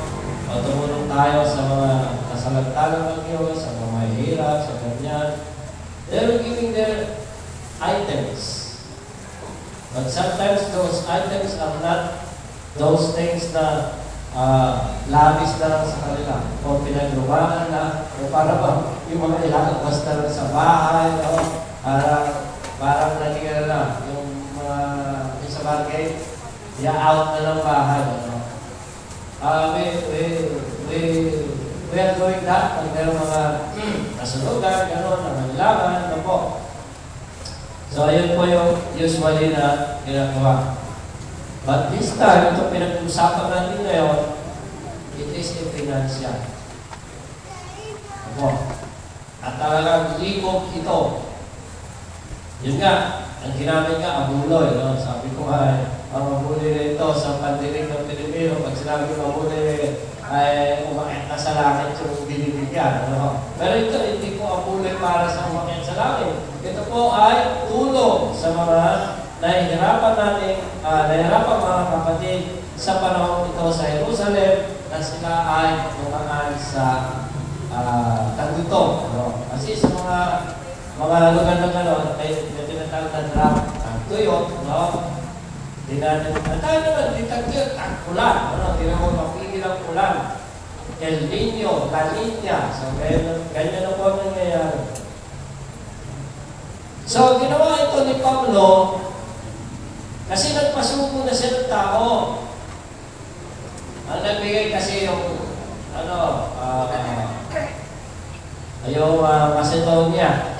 o tumulong tayo sa mga nasalagtalang ng Diyos, sa mga mahihirap, sa ganyan, they're giving their items. But sometimes those items are not those things na labis na lang sa kanila o pinaglumanan na o para ba yung mga ilang basta lang sa bahay o parang naging na yung yung sa barangay out na ng bahay we are doing that pag meron mga nasunugan, gano'n, nangangailangan, ano po. So ayun po yung usually na ginagawa. But this time, ito pinag-usapan natin ngayon, it is a financial. Ako. At talagang libog ito. Yun nga, ang ginamit nga, abuloy. No? Sabi ko ay, ang abuloy nito sa pandinig ng Pilipino, pag sinabi ko abuloy, ay umakit na sa langit yung binibigyan. Ano? Pero ito, hindi po abuloy para sa umakit sa langit. Ito po ay tulong sa mga nahihirapan natin, nahihirapan mga kapatid sa panahon ito sa Jerusalem na sila ay tumaan sa tagutong. No? Kasi sa mga lugar na gano'n, ay tinatawag na drop, tagtuyot, no? Di natin, tayo naman, di tagtuyot, tag-ulan. Ano? Di naman mapigil ang ulan. El Niño, La Niña. So, ganyan na po ang nangyayari. So, ginawa ito ni Pablo kasi nagpasuko na siya ng tao. Ang nagbigay kasi yung Macedonia.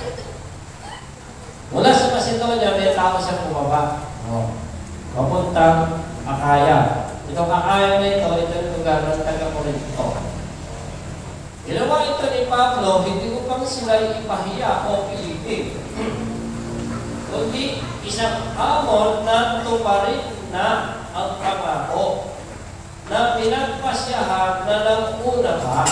Mula sa Macedonia, may tao siyang bumaba. Papuntang Akaya. Itong Akaya na ito yung lugar ng taga-Corinto. Ginawa ito ni Pablo, hindi ko pang sila ipahiya o pilitin. Kundi isang hamon na tuparin na ang pangako na pinagpasyahan na ng una pa.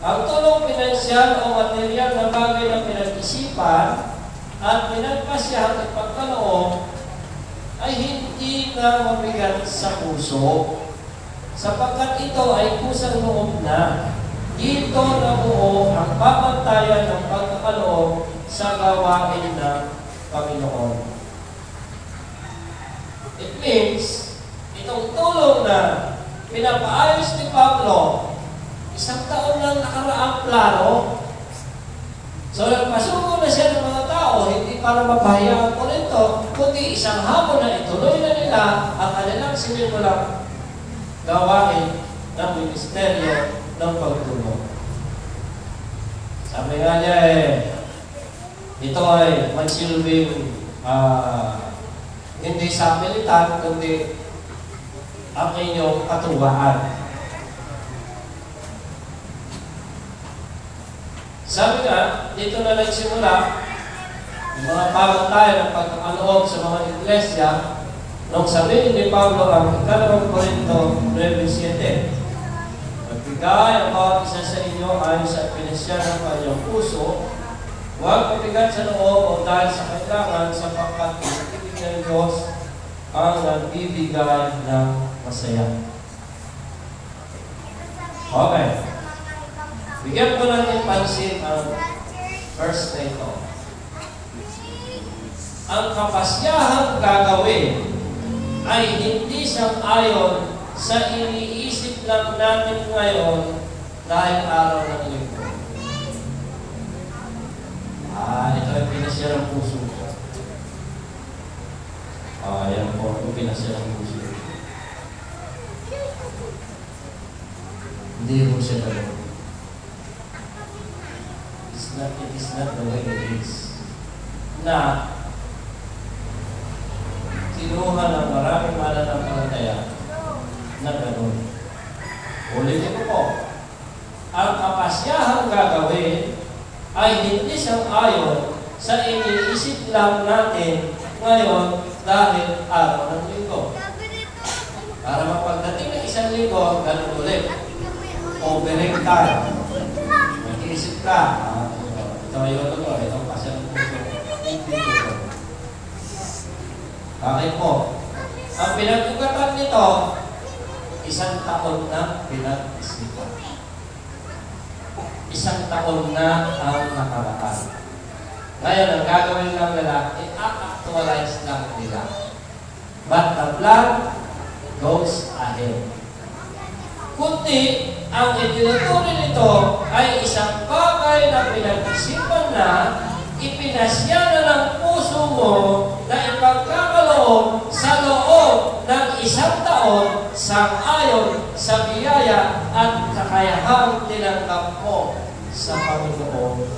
Ang tulong pinansyal o material na bagay na pinag-isipan at pinagpasyahan at pagkaloob ay hindi na mabigat sa puso, sapagkat ito ay kusang loob na. Dito nabuo ang pamantayan ng pagkakaloob sa gawain ng Panginoon. It means, itong tulong na pinapaayos ni Pablo, isang taon lang nakaraang plano. So, nagpasuko na siya ng mga tao, hindi para mapahayaan ko nito, kundi isang hapon na ituloy na nila ang kanilang sinimulang gawain ng ministeryo ng pagtulong. Sabi nga niya ito ay magsilbing hindi sa militar, kundi ang inyong katuwaan. Sabi nga, dito na nagsimula yung mga pamantayan ng pagkakaloob sa mga iglesia nung sabihin ni Pablo ang 2 Corinto 9:7. Magbigay ang bawat isa sa inyo ayon sa pinasya ng kanyang puso, huwag mabigat sa loob o dahil sa kailangan sapagkat pinag-ibig ng Diyos ang nagbibigay ng masaya. Okay. Bigyan ko natin pansin ang verse na ito. Ang kapasyahang gagawin ay hindi sang-ayon sa iniisip lang natin ngayon dahil araw ng linggo. Ito ay pinasya ng puso ko. Yan po, yung pinasya ng puso ko. Hindi mo siya talaga. It is not the way it is. Na kinuha ng maraming mananampalataya na gano'n. Ulitin ko po, ang kapasyahang gagawin ay hindi sang-ayon sa iniisip lang natin ngayon dahil araw ng linggo. Para mapagdating ng isang linggo, ganun ulit. Overhead tayo. Mag-iisip ka. Ito yun ito. Itong pasya ng puso. Hindi ito. Bakit po? Ang pinag-ugatan nito, isang taon na pinag-isipan. Isang taon na ang nakaraan. Ngayon, ang gagawin lang nila, i-actualize lang nila. But the plan goes ahead. Kundi, ang itinutuloy nito ay isang bagay na pinag-isipan na, ipinasya na ng puso mo na ipagkakaloob sa loob ng isang taon sang-ayon sa biyaya at kakayahang tinanggap mo sa Panginoon.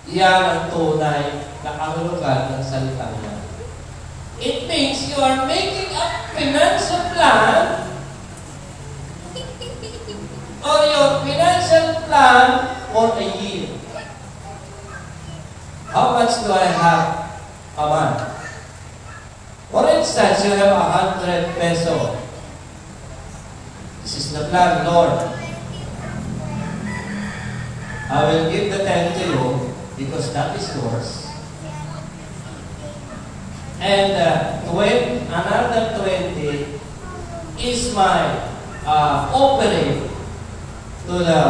Iyan ang tunay na kahulugan ng salita niya. It means you are making a financial plan or your financial
peso. This is the plan, Lord. I will give the 10 to you because that is yours. And another 20 is my offering to the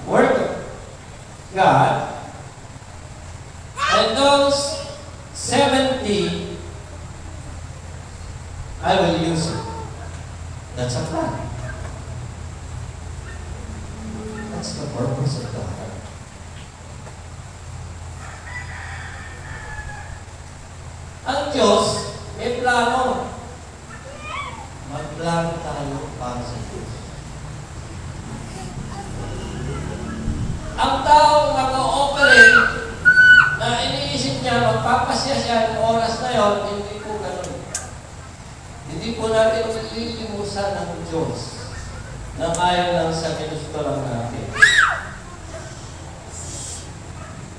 work of God. And those 70, I will use it. That's a plan. That's the purpose of God. Ang Diyos, may plano. Magplano tayo para sa Diyos. Ang taong mag-ooperate na iniisip niya, magpapasya siya ng oras na yon, hindi po ganun. Hindi po natin malilimusan ng Diyos na ayaw lang sa ginusto lang natin.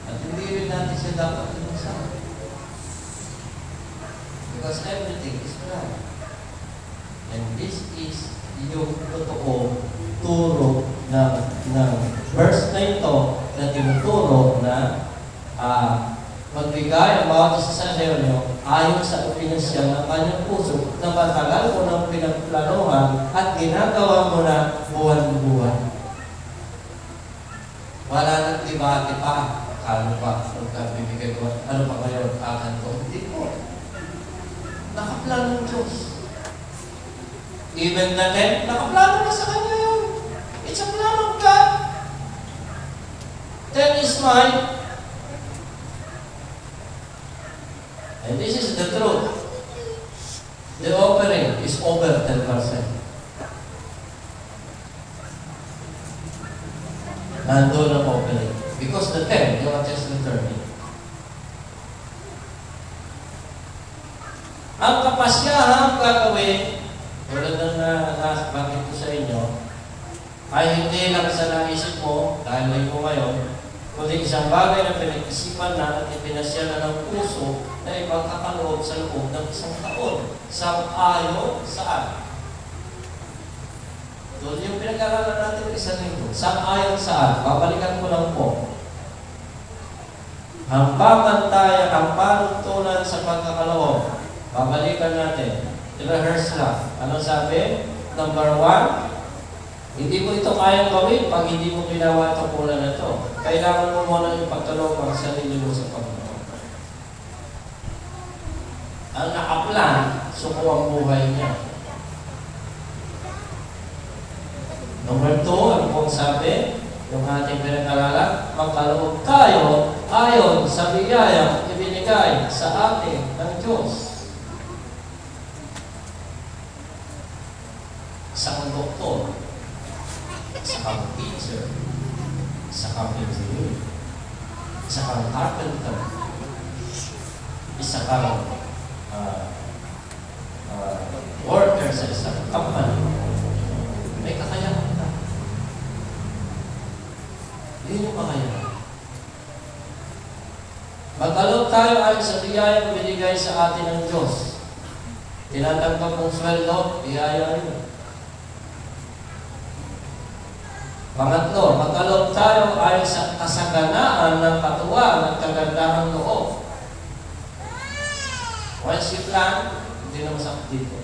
At hindi rin natin siya dapat limusan. Because everything is right. And this is yung totoo turo ng verse na ito na tinuturo na magbigay ang bawat isa sa inyo ayon sa opinasyon ng kanyang puso na matagal mo ng pinagplanuhan at ginagawa mo na buwan-buwan. Wala nang debate pa. Ano pa? Bibigay ko. Ano pa kayo? Akan ko? Hindi po. Nakaplano ng Diyos. Even the 10, nakaplano na sa Kanya yun. It's a plan of God. 10 is mine. And this is the truth. The offering is over 10%. Nandun ang offering. Because the 10, you are just returning. Ang kapasyahang gagawin, tulad ng nabanggit ko sa inyo, ay hindi lang sa naisip mo, dahil may mo ngayon, kundi isang bagay na pinag-isipan na at ipinasya na ng puso na ipagkakaloob sa loob ng isang taon. Sang-ayon saan? Doon yung pinag-aralan natin isang linggo. Sang-ayon saan? Babalikan ko lang po. Ang pamantayan, ang panuntunan sa pagkakaloob. Babalikan natin. I-rehearse lang. Anong sabi? Number 1, hindi mo ito kayang gawin pag hindi mo ginawa ito pula na ito. Kailangan mo muna yung pagkaloob ang sarili mo sa Panginoon. Ang nakaplan, suko ang buhay niya. Number 2, ano pong sabi? Yung ating pinag-aralan, magkaloob tayo ayon sa biyayang ibinigay sa atin ng Diyos. Sa kang doktor, sa kang teacher, sa kang engineer, sa kang carpenter, isa kang worker sa isang company, may kakayahan ka. Yun yung kakayahan. Magkaloob tayo ayon sa biyaya na binigay sa atin ng Diyos. Tinatanggap mong sweldo, biyaya yun. Pangatlo, magkaloob tayo ayon sa kasaganaan ng katuwang at kagandahang loob. Once you plan, hindi na masakit dito.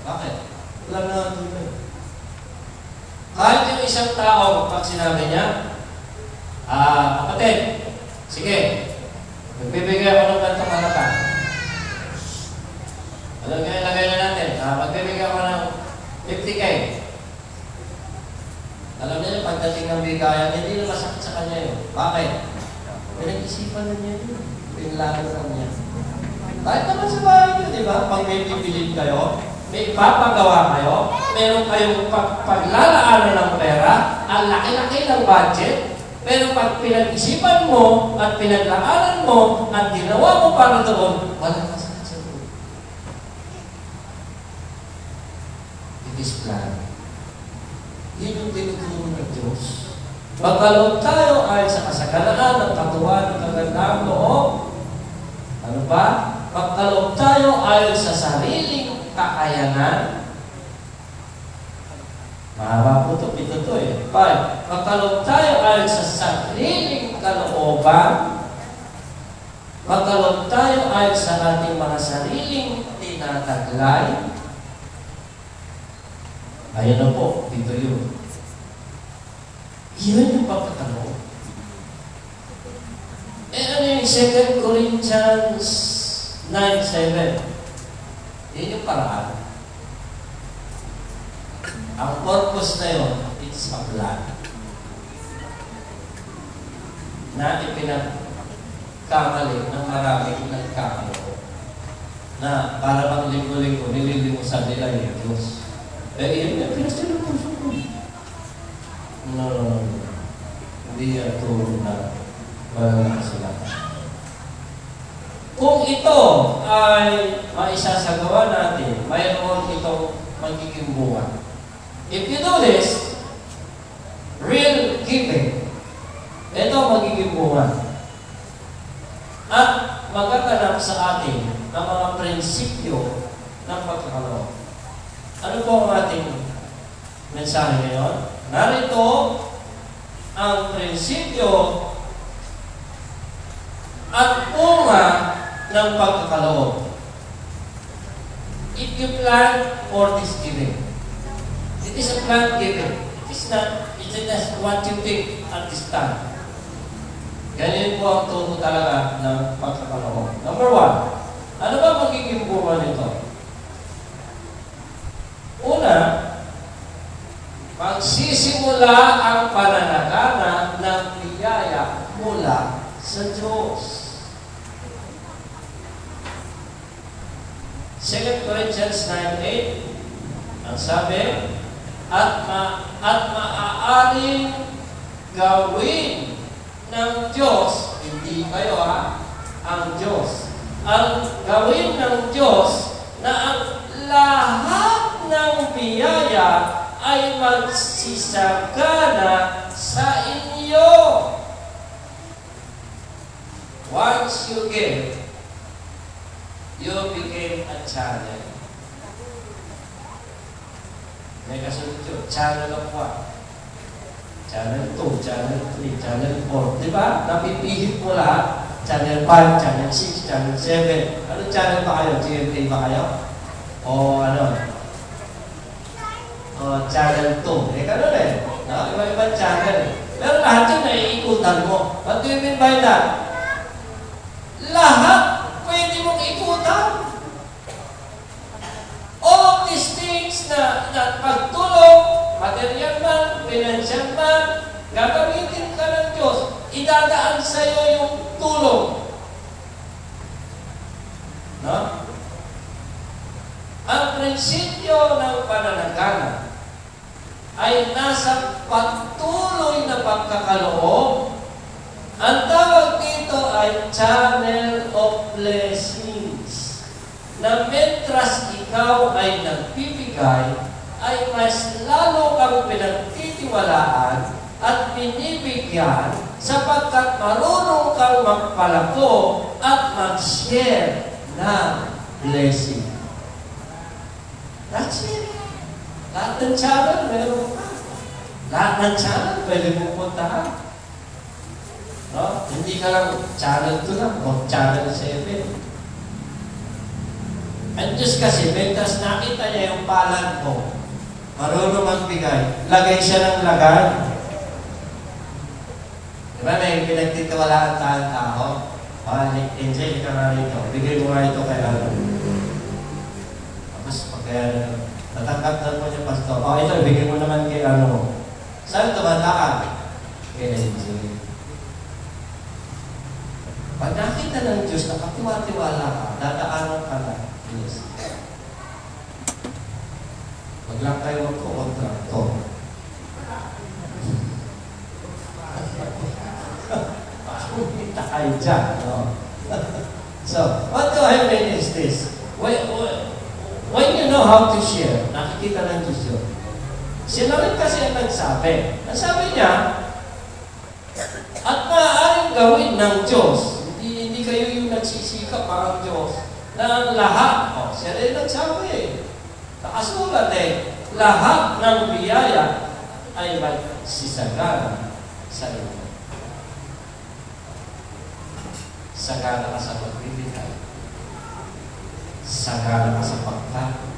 Bakit? Wala na dito. Kahit yung isang tao, pag sinabi niya, kapatid, sige, magbibigay ako ng gantong harapan. Alam nga, ilagay na natin, magbibigay ako ng 50K. Alam niya, pagdating ng bigayan, hindi na masakit sa kanya yun. Bakit? Pinag-isipan na niya yun. Pinlagan na niya. Kahit naman sa bahay niyo, di ba? Pag may pipilin kayo, may ipapagawa kayo, meron kayong paglalaanan ng pera, ang laki-laki ng budget, pero pag pinag-isipan mo at pinaglaanan mo at ginawa mo para doon, wala ka sakit sa doon. It is plan. Yun yung tinuturo ng Diyos. Magkaloob tayo ay sa kasaganaan ng katuwang ng kagandahang loob. Ano ba?
magkaloob tayo ayon sa sariling kakayanan. Mahaba po ito, pito to eh. 5. Magkaloob tayo ayon sa sariling kalooban. Magkaloob tayo ayon sa ating mga sariling tinataglay. Ayan na po, dito yun. Yun yung pagkakaloob. Eh ano yung 2 Corinthians 9:7? Yun yung paraan. Ang purpose na yun, it's a plan. Na ipinagkamali ng maraming nagkakaloob. Na para bang linggo-linggo, nililimusan nila yung Diyos. Eh, yun yung pinasila po siya po. No. Hindi yan turo na walang nakasilatan. Kung ito ay maisasagawa natin, mayroon itong magiging buwan. If you do this, real giving, ito magiging buwan. At magaganap sa atin ang mga prinsipyo ng pagkakaloob. Ano po ang ating mensahe ngayon? Narito ang prinsipyo at bunga ng pagkakaloob. If you plan for this giving, it is a planned giving. It's just what you think at this time. Ganyan po ang turo talaga ng pagkakaloob. Number 1, ano ba magiging bunga nito? Una, magsisimula ang pananagana ng biyaya mula sa Diyos. 2 Corinthians 9:8, ang sabi, at maaaring gawin ng Diyos, hindi kayo ang Diyos. Ang gawin ng Diyos na ang lahat ng biyaya ay magsisagana sa inyo. Once you give, you became a channel. May kasunod yun, channel of what? Channel 2, Channel 3, Channel 4. Di ba? Napipihit mo lahat. Channel 5, Channel 6, Channel 7. Ano channel ba kayo? GMA ba kayo? O ano? O Channel 2. Eh, ganun eh. No? Iba-ibang channel. Pero lahat yun naiikutan mo. What do you mean by that? Lahat pwede mong ikutan. All of these things na pagtulong, material man, financial man, gagamitin ka ng Diyos, idadaan sa iyo yung tulong. No? Ang prinsipyo ng pananagana ay nasa patuloy na pagkakaloob. Ang tawag dito ay channel of blessings. Na mentras ikaw ay nagbibigay, ay mas lalo kang pinagtitiwalaan at binibigyan sapagkat marunong kang magpalako at mag-share ng blessing. That's it. Lahat ng channel, meron ka. Lahat ng channel, pwede mong puntahan. No? Hindi ka lang channel 2 lang, o channel 7. Ang Diyos kasi, mentas nakita niya yung palad mo, marunong magbigay, lagay siya ng lagay. Diba may pinagtitiwalaan tayong tao? Enjoy ka na rito, bigay mo nga ito kay ano. Tapos pagkaya natanggap na mo niya, pastor, ito, bigay mo naman kay ano. Saan tumataan? Kay enjoy. Pag nakita ng Diyos, nakatiwa-tiwala ka, dadaanan ka na. Yes. Wag lang kayo magko-kontrakto. Pakita kayo dyan. No? So, what do I mean is this? When you know how to share, nakikita ng Diyos yun. Sila rin kasi ang nagsabi. Ang sabi niya, at maaaring gawin ng Diyos, hindi kayo yung nagsisikap parang Diyos.
ng lahat. O, siya rin nagsabi eh. Nakasulat eh, lahat ng biyaya ay magsisagana sa iyo. Sagana ka sa pagbibigay. Sagana ka sa pagkain.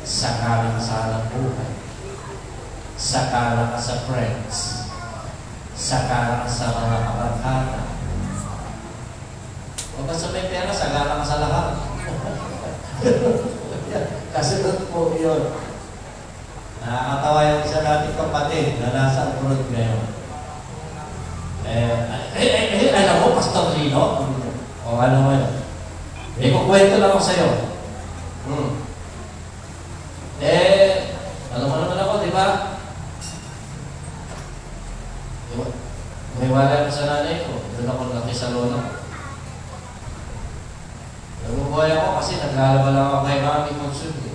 Sagana ka sa hanap buhay. Sagana ka sa friends. Sagana ka sa mga kabarkada. Huwag ka sa may pera, sagana ka sa lahat. Kasunod po yun. Nakakatawa yung isa nating kapatid na nasa abroad ngayon. Alam mo, Pastor Rino? O ano mo yun? May kukwento lang ako sa'yo. Alam mo naman ako, di ba? May wala ko sa nanay ko. Doon ako laki sa lola ko. Nabubuhay ako kasi naglalaba lang ako kay Mami Consume.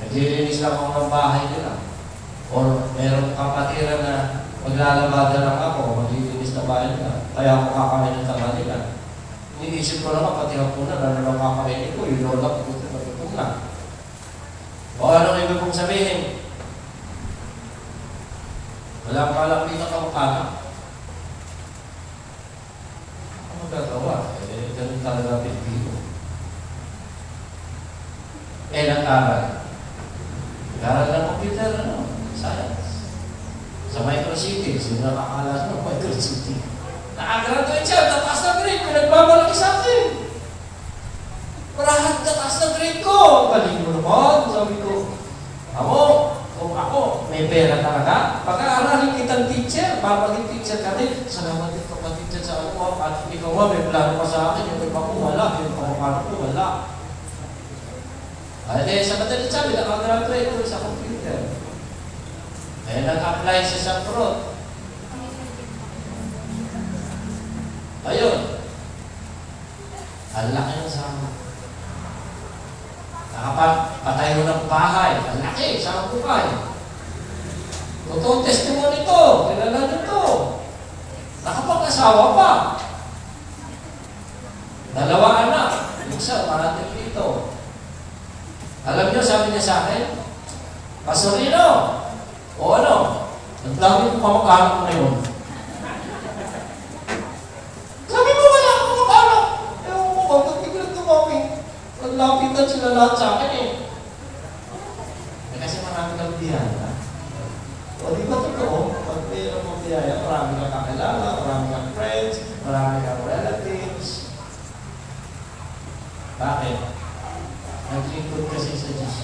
Naglilinis lang ako ng bahay nila. Or meron kapatiran na maglalabada lang ako, maglilinis na bahay nila. Kaya ako kakain ng tanghalian. Iniisip ko naman, pati ako na, lalo lang kakainin ko, yung lola ko, gutom na. O anong ibig kong sabihin? Wala pa lang dito kamukha. Ano magagawa? Ganun talaga Pilipino. Nag-aral. Nag-aral ng computer, science. Sa Micro City, sino nakakalas ng Micro City? Nakagraduate siya, tataas na grade, pinagbabalaki sa akin. Parahan, tataas na grade ko. Galing mo naman, sabi ko. Kung ako, may pera talaga, pag-aaralin kitang teacher, babaging teacher ka din. Salamat din kapatid dyan sa ano, at ikaw may plano pa sa akin, yung iba ko wala, yung pangapano ko wala. Ay, sa madalit sabi, nakagraduate ko sa computer. Nag-apply siya sa fraud. Ayun. Ang laki ng sama. Nakapatayo ng bahay. Ang laki, sa buhay. Totoong testimony ito. Kilala nito. Nakapag-asawa pa. 2 anak. Isa, marating dito. Alam niyo, sabi niya sa akin, Pastor Rino, o ano, ang dami kong kamag-anak mo ngayon. Sabi mo, wala akong kamag-anak. Ewan mo, bakit biglang tumawin? Naglapitan sila lahat sa akin eh. Kasi marami kang biyaya. O di ba totoo? Pag mayroon mong biyaya, marami kang kakilala, marami kang friends, marami kang relatives. Bakit? Naglingkod kasi sa Diyos.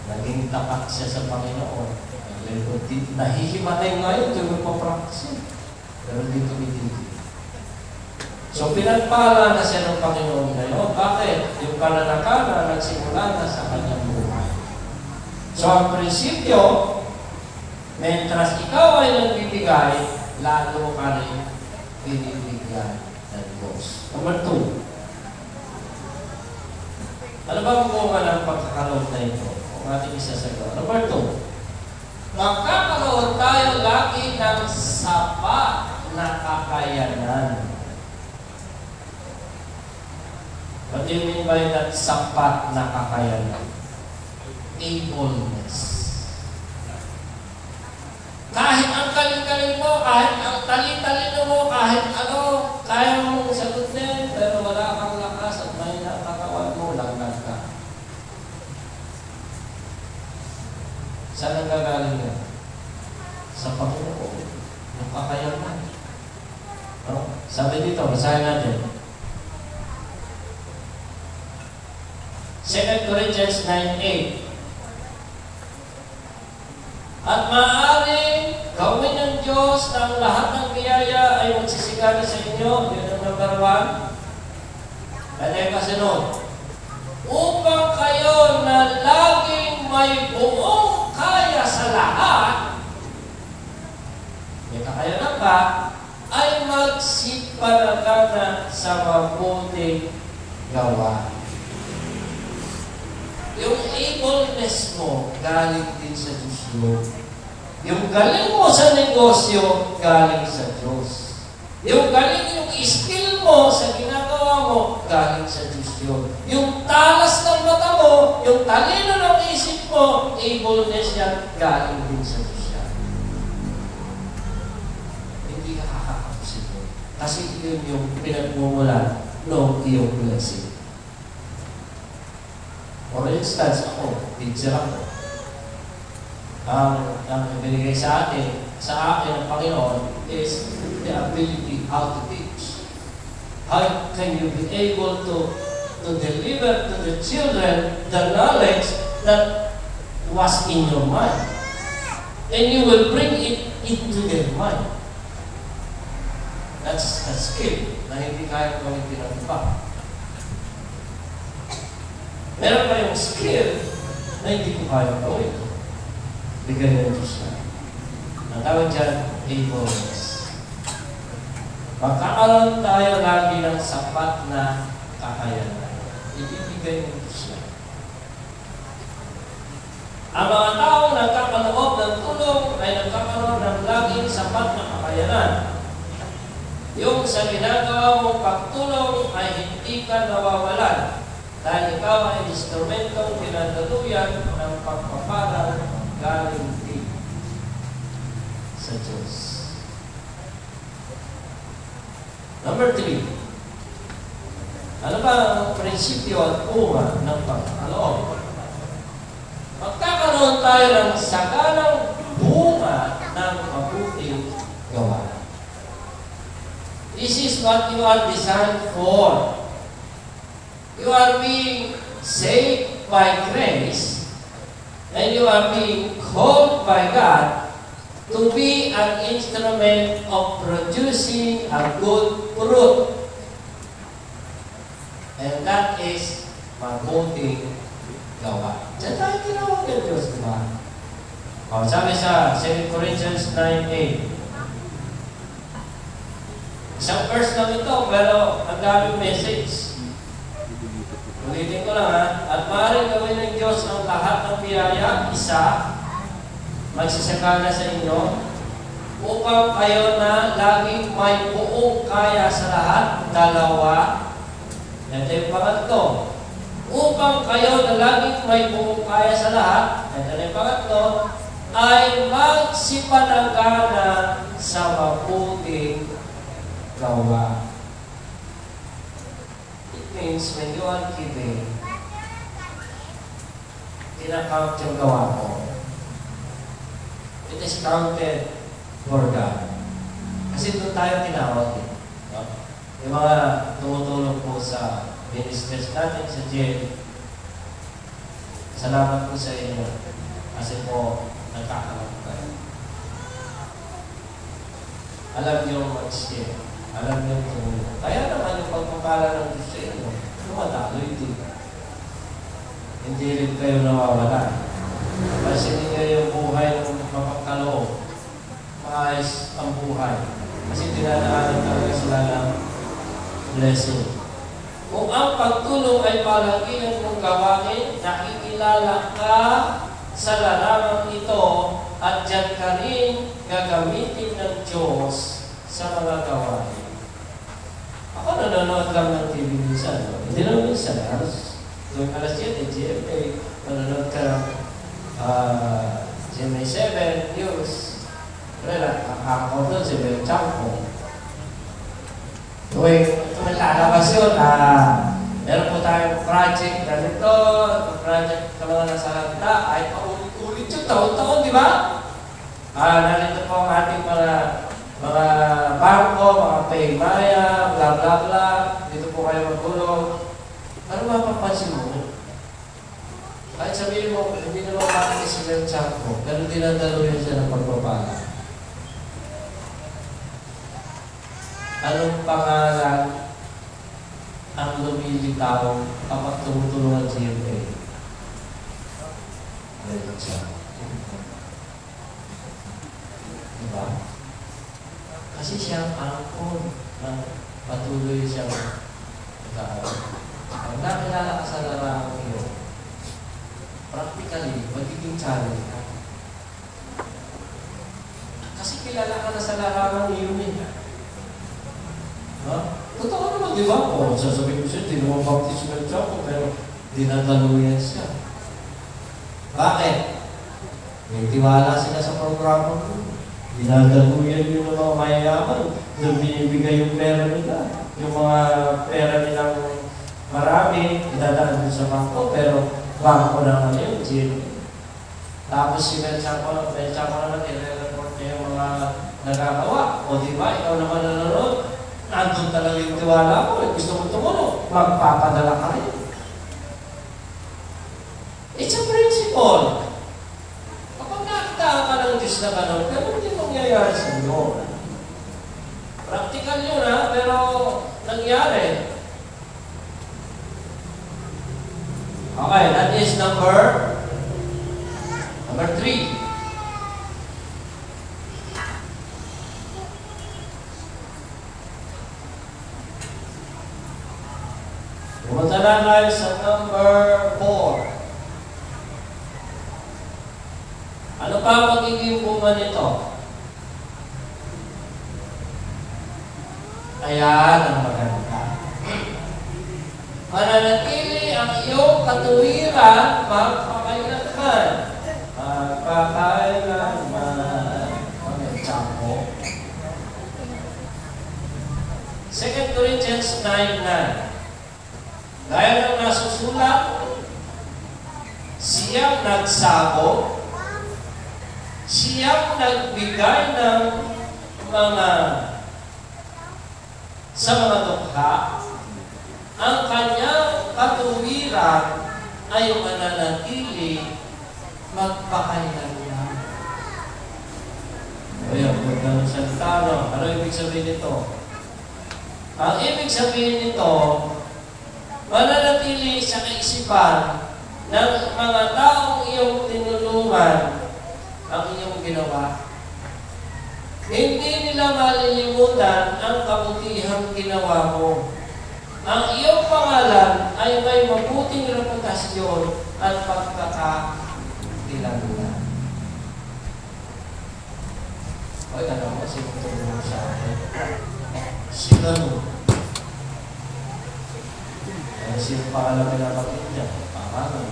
Naging tapat siya sa Panginoon. Naglingkod dito. Nahihimatay ngayon, tuloy pa practice. Pero dito tumitigil. So pinagpala na siya ng Panginoon ngayon. Bakit? Yung pananakala nagsimula na sa kanyang buhay. So ang prinsipyo, mentras ikaw ay nagbibigay, lalo ka rin binibigyan ng Diyos. Number 2. Ano ba ang bunga ng pagkakaroon na ito? Kung ating isasagot. Number 2. Magkakaroon tayo lagi ng sapat na kakayanan. What do you mean by that sapat na kakayanan? Ableness. Kahit ang galing-galing mo, kahit ang talino mo, kahit ano, kaya mong sagutin, pero wala kang lakas at may nakakawan mo, langlag ka. Saan ang gagaling yan? Sa Panginoon. Yung kakayanan. No? Sabi dito, basahin natin. 2 Corinthians 9:8. At maaaring gawin ng Diyos ng lahat ng biyaya ay magsisigana sa inyo. Yun ang number 1. Ano yung kasunod? Upang kayo na laging may buong kaya sa lahat, may kakayanan ka, ay magsipanagana sa mabuting gawa. Yung ableness mo, galing din sa Diyos mo. Yung galing mo sa negosyo, galing sa Diyos.
Yung galing yung skill mo sa ginagawa mo, galing sa Diyos yun. Yung talas ng mata mo, yung talino ng isip mo, ableness yan, galing din sa Diyos yan. Hindi ka kakakapusin mo. Kasi yun yung pinagmumulan ng iyong blessing. For instance, ako, teacher ako. Ang binigay sa akin ng Panginoon is the ability how to teach. How can you be able to deliver to the children the knowledge that was in your mind? And you will bring it into their mind. That's a skill na hindi kaya gamitin ng iba. Meron pa yung skill na hindi ko kaya gawin. Bigyan ng Diyos na. Ang tawag dyan, ableness. Magkakaroon tayo lagi ng sapat na kakayanan. Ibibigay ng Diyos na. Ang mga taong nagkakaloob ng tulong ay nagkakaroon ng laging sapat na kakayanan. Yung sa ginagawa mong pagtulong ay hindi ka nawawalan dahil ikaw ay instrumentong pinadaluyan ng pagpapalang galing din sa Diyos. Number 3. Ano ba ang prinsipyo at bunga ng pagkakaloob? Magkakaroon tayo ng saganang bunga ng mabuting gawa. This is what you are designed for. You are being saved by grace and you are being called by God to be an instrument of producing a good fruit. And that is mabuting gawa. Diyan tayo tinawag ng Diyos, di ba? Sabi sa 2 Corinthians 9:8. Isang verse lang ito, pero ang daming message. Ulitin ko lang ha. At maaaring gawin ng Diyos ang lahat ng biyaya, isa, magsasakala sa inyo, upang kayo na laging may buong kaya sa lahat, dalawa. Ito yung pangatlo. Upang kayo na laging may buong kaya sa lahat, ito yung pangatlo, ay magsipanagana sa mabuting gawa. Means when you are giving, kinakount yung gawa mo. It is counted for God. Kasi doon tayo tinawag eh. No? Yung mga tumutulong po sa ministers natin sa jail, salamat po sa inyo. Kasi po, nagkakaroon kayo. Alam niyo mag-share. Alam niyo tumulong. Kaya naman yung pagpapala ng Diyos sa inyo, dumadaloy din. Hindi rin kayo nawawala. Kasi ninyo yung buhay ng mapagkaloob. Maayos ang buhay. Kasi dinadaanan talaga sila ng blessing. Kung ang pagtulong ay palagian mong gawain, nakikilala ka sa larangang ito at dyan ka rin gagamitin ng Diyos sa mga gawain. Ako nanonood lang ng TV minsan. No? Hindi lang minsan. Tuwing alas 7, GMA, nanonood ka ng GMA 7 News. Pero ako doon, si Bel Chanko. Tuwing lalabas yun, meron po tayong project ganito, project ka mga nasa handa, ay paulit-ulit yun, taon-taon, di ba? Narito po ang ating mga bangko, mga paymaya, bla bla bla, dito po kayo magulong. Ano mapapansin mo? Kahit sabihin mo, hindi naman bakit si Bel Chanko, pero dinadaluyan siya ng pagpapala. Anong pangalan ang lumilitaw kapag tumutulungan sa GMA? Bel Chanko. Diba? Kasi siyang angkon ng patuloy siyang nagkakaroon. Pag nakilala ka sa larangang iyo, practically, magiging challenge ka. Kasi kilala ka na sa larangang iyo eh.
di ba? O, sasabihin ko siya, di naman baptismal siya ako, pero dinadaluyan siya. Bakit? May tiwala sila sa programa ko. Dinadaluyan yun ng mga mayayaman. Doon binibigay yung pera nila. Yung mga pera nilang marami, idadaan din sa bangko, pero bangko na ngayon, zero. Tapos si Benchako naman, i-report niya yung mga nagagawa. O di ba, ikaw naman nanonood, nandun talaga yung tiwala mo, gusto mo tumulong, magpapadala ka rin. It's a principle. Kapag nakita ka ng Diyos na gano'n, ganun din mangyayari sa iyo. Practical yun ha, pero nangyari. Okay, that is number 3. Pumunta na tayo sa number 4. Ano pa magiging bunga nito? Ayan ang maganda. Mananatili ang iyong katuwiran magpakailanman. Magpakailanman. Pag-example. 2 Corinthians 9:9. Gaya ng nasusulat, siyang nagsako, siyang nagbigay ng sa mga dukha, ang kanyang katuwiran ay mananatili magpakailanman. Ayan, magandang salita, no? Ano ibig sabihin nito? Ang ibig sabihin nito, mananatili sa kaisipan ng mga taong iyong tinulungan ang iyong ginawa. Hindi nila malilimutan ang kabutihang ginawa mo. Ang iyong pangalan ay may mabuting reputasyon at pagkakakilanlan. Oy, alam mo, sino tumulong sa akin? Si Gano. Sino pangalan nila bakit niya? Pangalan.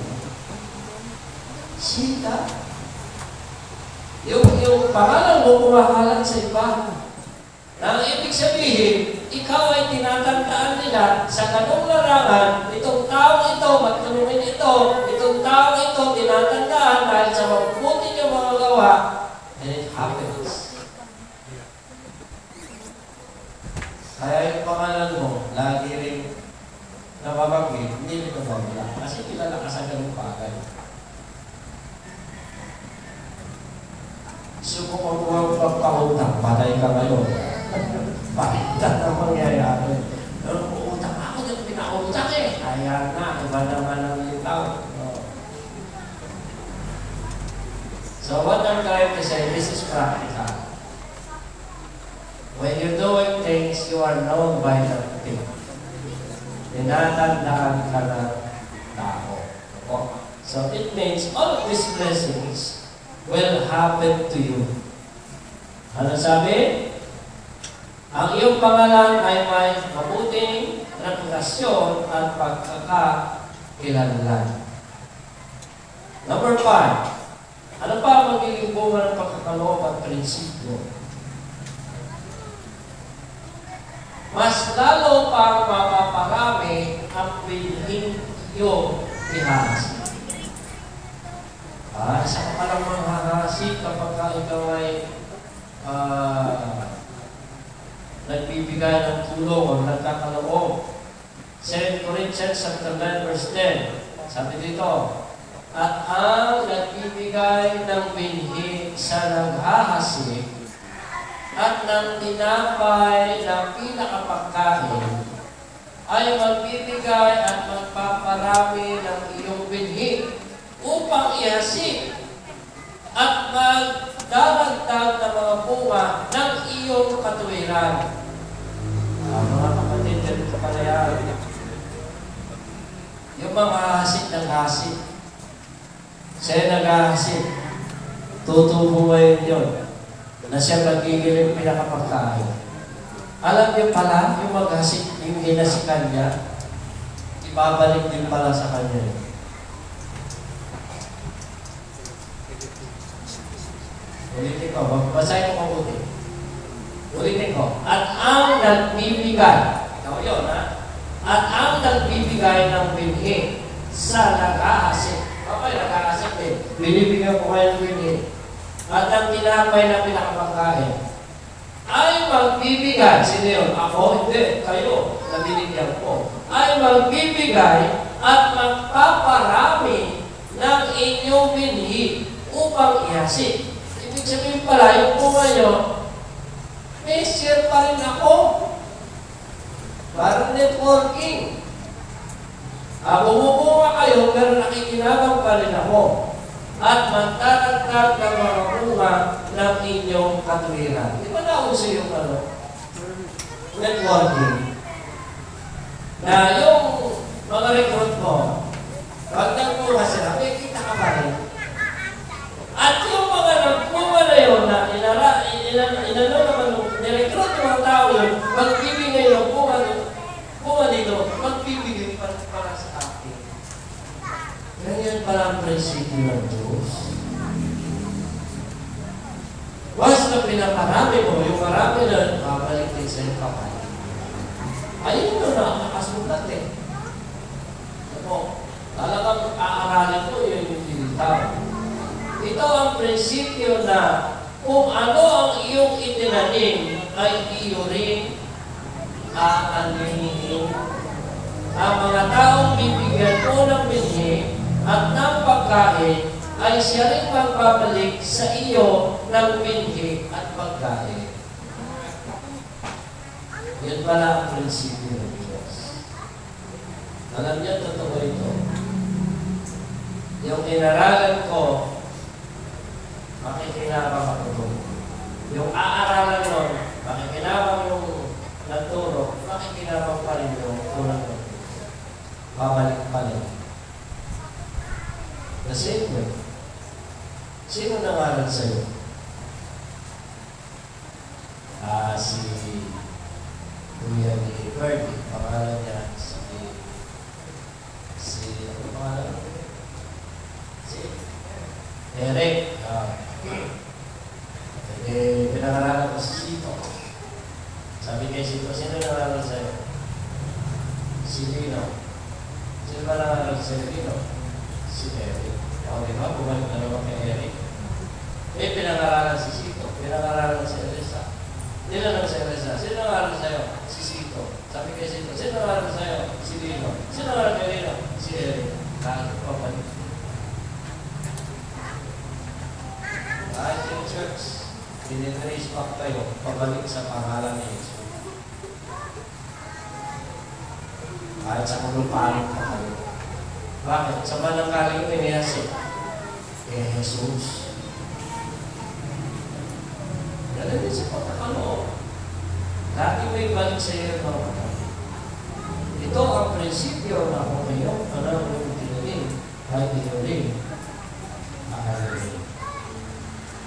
Sita. Yung pangalan mo kumakalat sa iba. Ang ibig sabihin, ikaw ay tinatandaan nila sa ganung larangan, itong taong ito, matulungin ito, itong taong ito, tinatandaan dahil sa mabuti niyang mga gawa, and it happens. Kaya yung pangalan mo, lagi rin nababanggit, hindi nito mawala. Kasi kilala ka sa ganung bagay. Subukan mo ang pagpautang, patay ka ngayon. Bakit na mangyayari? Pero utang ako yung pinautang eh. Kaya na, iba naman ang litaw. So what I'm trying to say, this is practical. When you're doing things, you are known by that thing. Tinatandaan ka ng tao. So it means all of these blessings will happen to you. Ano sabi? Ang iyong pangalan ay may mabuting reputasyon at pagkakakilanlan. Number 5. Ano pa magiging bunga ng pagkakaloob at prinsipyo? Mas lalo pang mapaparami ang bilhin iyong ihahasi. Isa ka palang manghahasi kapag ikaw ay nagbibigay ng tulong o nagkakaloob. 2 Corinthians 9 verse 10. Sabi dito, at ang nagbibigay ng binhi sa naghahasi at ng tinapay ng pinakapagkain ay magbibigay at magpaparami ng iyong binhi upang ihasik at magdaragdag ng mga bunga ng iyong katuwiran. Mga kapatid, ganito pala yan. Yung mga hasik ng hasik. Siya naghahasik. Tutubo ngayon yun na siya magiging pinakapagkain. Alam niyo pala, yung maghasik, yung hinasikan niya, ibabalik din pala sa kanya. Ulitin ko, basahin ko mabuti. Ulitin ko. At ang nagbibigay, ikaw yun ha? At ang nagbibigay ng binhi sa nag-aasik. Okay, nag-aasik din. Binibigyan ko kayo ng binhi. At ang tinapay na pinakapagkain ay magbibigay. Sino yun? Ako? Hindi. Kayo na binigyan ko. Ay magbibigay at magpaparami ng inyong binhi upang ihasik. Ibig sabihin pala, yung bunga nyo, may share pa rin ako. Parang networking. Bumubunga kayo, pero nakikinabang pa rin ako. At magtatagtag ng mga bunga ng inyong katuwiran. Di ba nauso yung networking? Na yung mga recruit mo, pag nagpunga sila, may kita ka pa rin. At yung mga nagpunga na yun, na inano naman, nirecruit yung mga tao yun, magbibigay yung bunga dito, magbibigay para sa akin. Ganyan pala ang prinsipyo ng Diyos. Once na pinaparami mo, yung marami na babalik din sa iyong kapatid. Ayun yun na, nakasulat eh. Talagang aaralin ko yun yung dilitaw. Ito ang prinsipyo na kung ano ang iyong itinanim ay iyo rin aaninihin. Ang mga taong bibigyan mo ng binhi at ng pagkain ay siya rin magbabalik sa iyo ng binhi at pagkain. Yan pala ang prinsipyo ng Diyos. Alam niyo, totoo ito. Yung inaralan ko, makikinabang ako doon. Yung aaralan nun, makikinabang yung nagturo, makikinabang pa rin yung unang nagturo. Babalik pa rin. The same way. Sino nangaral sa'yo? Si Kuya ni Ferdy. Pangalan niya ano pangalan? Si Eric. Pinangaralan ko si Sito. Sabi kay Sito, sino nangaral sa'yo? Si Lino. Sino ba nangaral si Lino? Si Eric. O, di ba? Bumalik na naman kay Eric. May pinangaralan si Sito. Pinangaralan si Elisa. Nilanong si Elisa. Sino nangaral sa'yo? Si Sito. Sabi kay Sito, sino nangaral sa'yo? Si Lino. Sino nangaral kay Lino? Si Eric. Kahit pabalik. Kahit yung church, dinitrace back tayo, pabalik sa pangalan ni Jesus. Kahit sa kulupaan pa kayo. Bakit? Sa manang galing ni Yesus. Kay Jesus. Dala din sa pagkakaloob. Lagi may balik sa iyo ng mga. Ito ang prinsipyo na kung ngayon, anong yung tinaling, ay tinaling.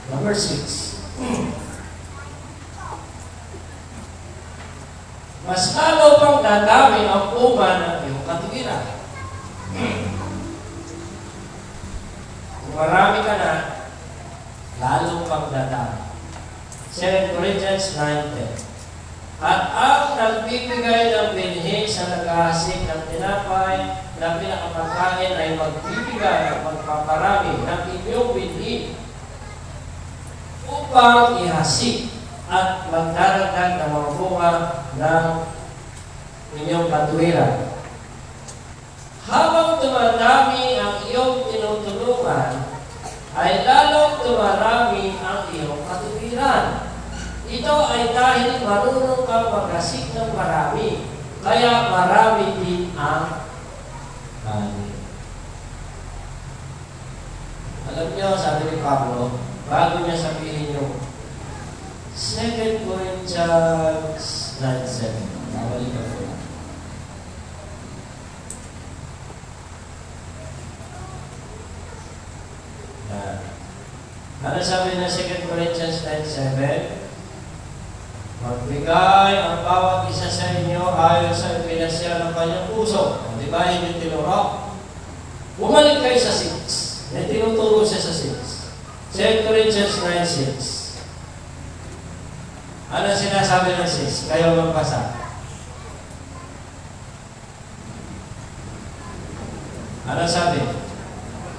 Number 6. Mas lalo pang dadami ang bunga ng iyong katuwiran. Kung marami ka na, lalo pang dadami. 2 Corinthians 9:10. At ang nagbibigay ng binhi sa nag-aasik ng tinapay na pinakapagkain ay magbibigay at magpaparami ng inyong binhi upang ihasik at magdaragdag ng mga bunga ng inyong katuwiran. Habang dumadami ang iyong tinutulungan, ay lalong dumarami ang iyong katuwiran. Ito ay dahil marunong kang maghasik ng marami, kaya marami din ang kanin. Alam niyo, sabi ni Pablo, bago niya sabihin yung 2 Corinthians 9:7. Nabalikan ko lang. Ano sabi na 2 Corinthians 9:7? Magbigay ang bawat isa sa inyo ayon sa ipinasya ng kanyang puso. Di ba yun yung tinuro? Bumalik kayo sa 6. May tinuturo siya sa 6. 2 Corinthians 9:6. Ano sinasabi ng 6? Kayo magbasa. Ano sabi?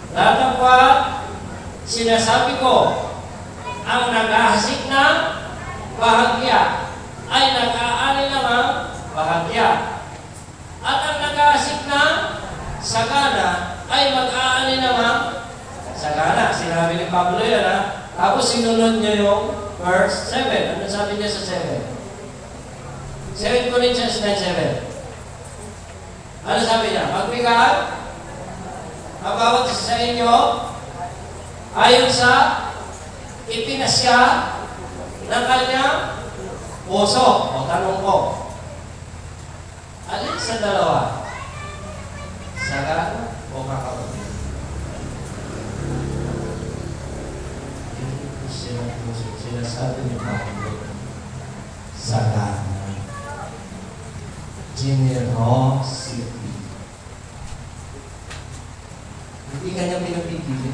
Datapwat, sinasabi ko, ang nag-ahasik ng bahagya ay nag-aani ng bahagya. At ang nag-ahasik ng sagana ay mag-aani ng sagana. Sinabi ni Pablo yan, ha? Tapos sinunod niya yung verse 7. Ano sabi niya sa 7? 2 Corinthians 9:7. Ano sabi niya? Magbigay ang bawat isa sa inyo ayon sa ipinasya ng kanyang puso. O tanong ko, alin sa dalawa? Sagana o kakaunin? Sinasabi ni Pablo, sagana. Generosity. Hindi kanya pinapipili.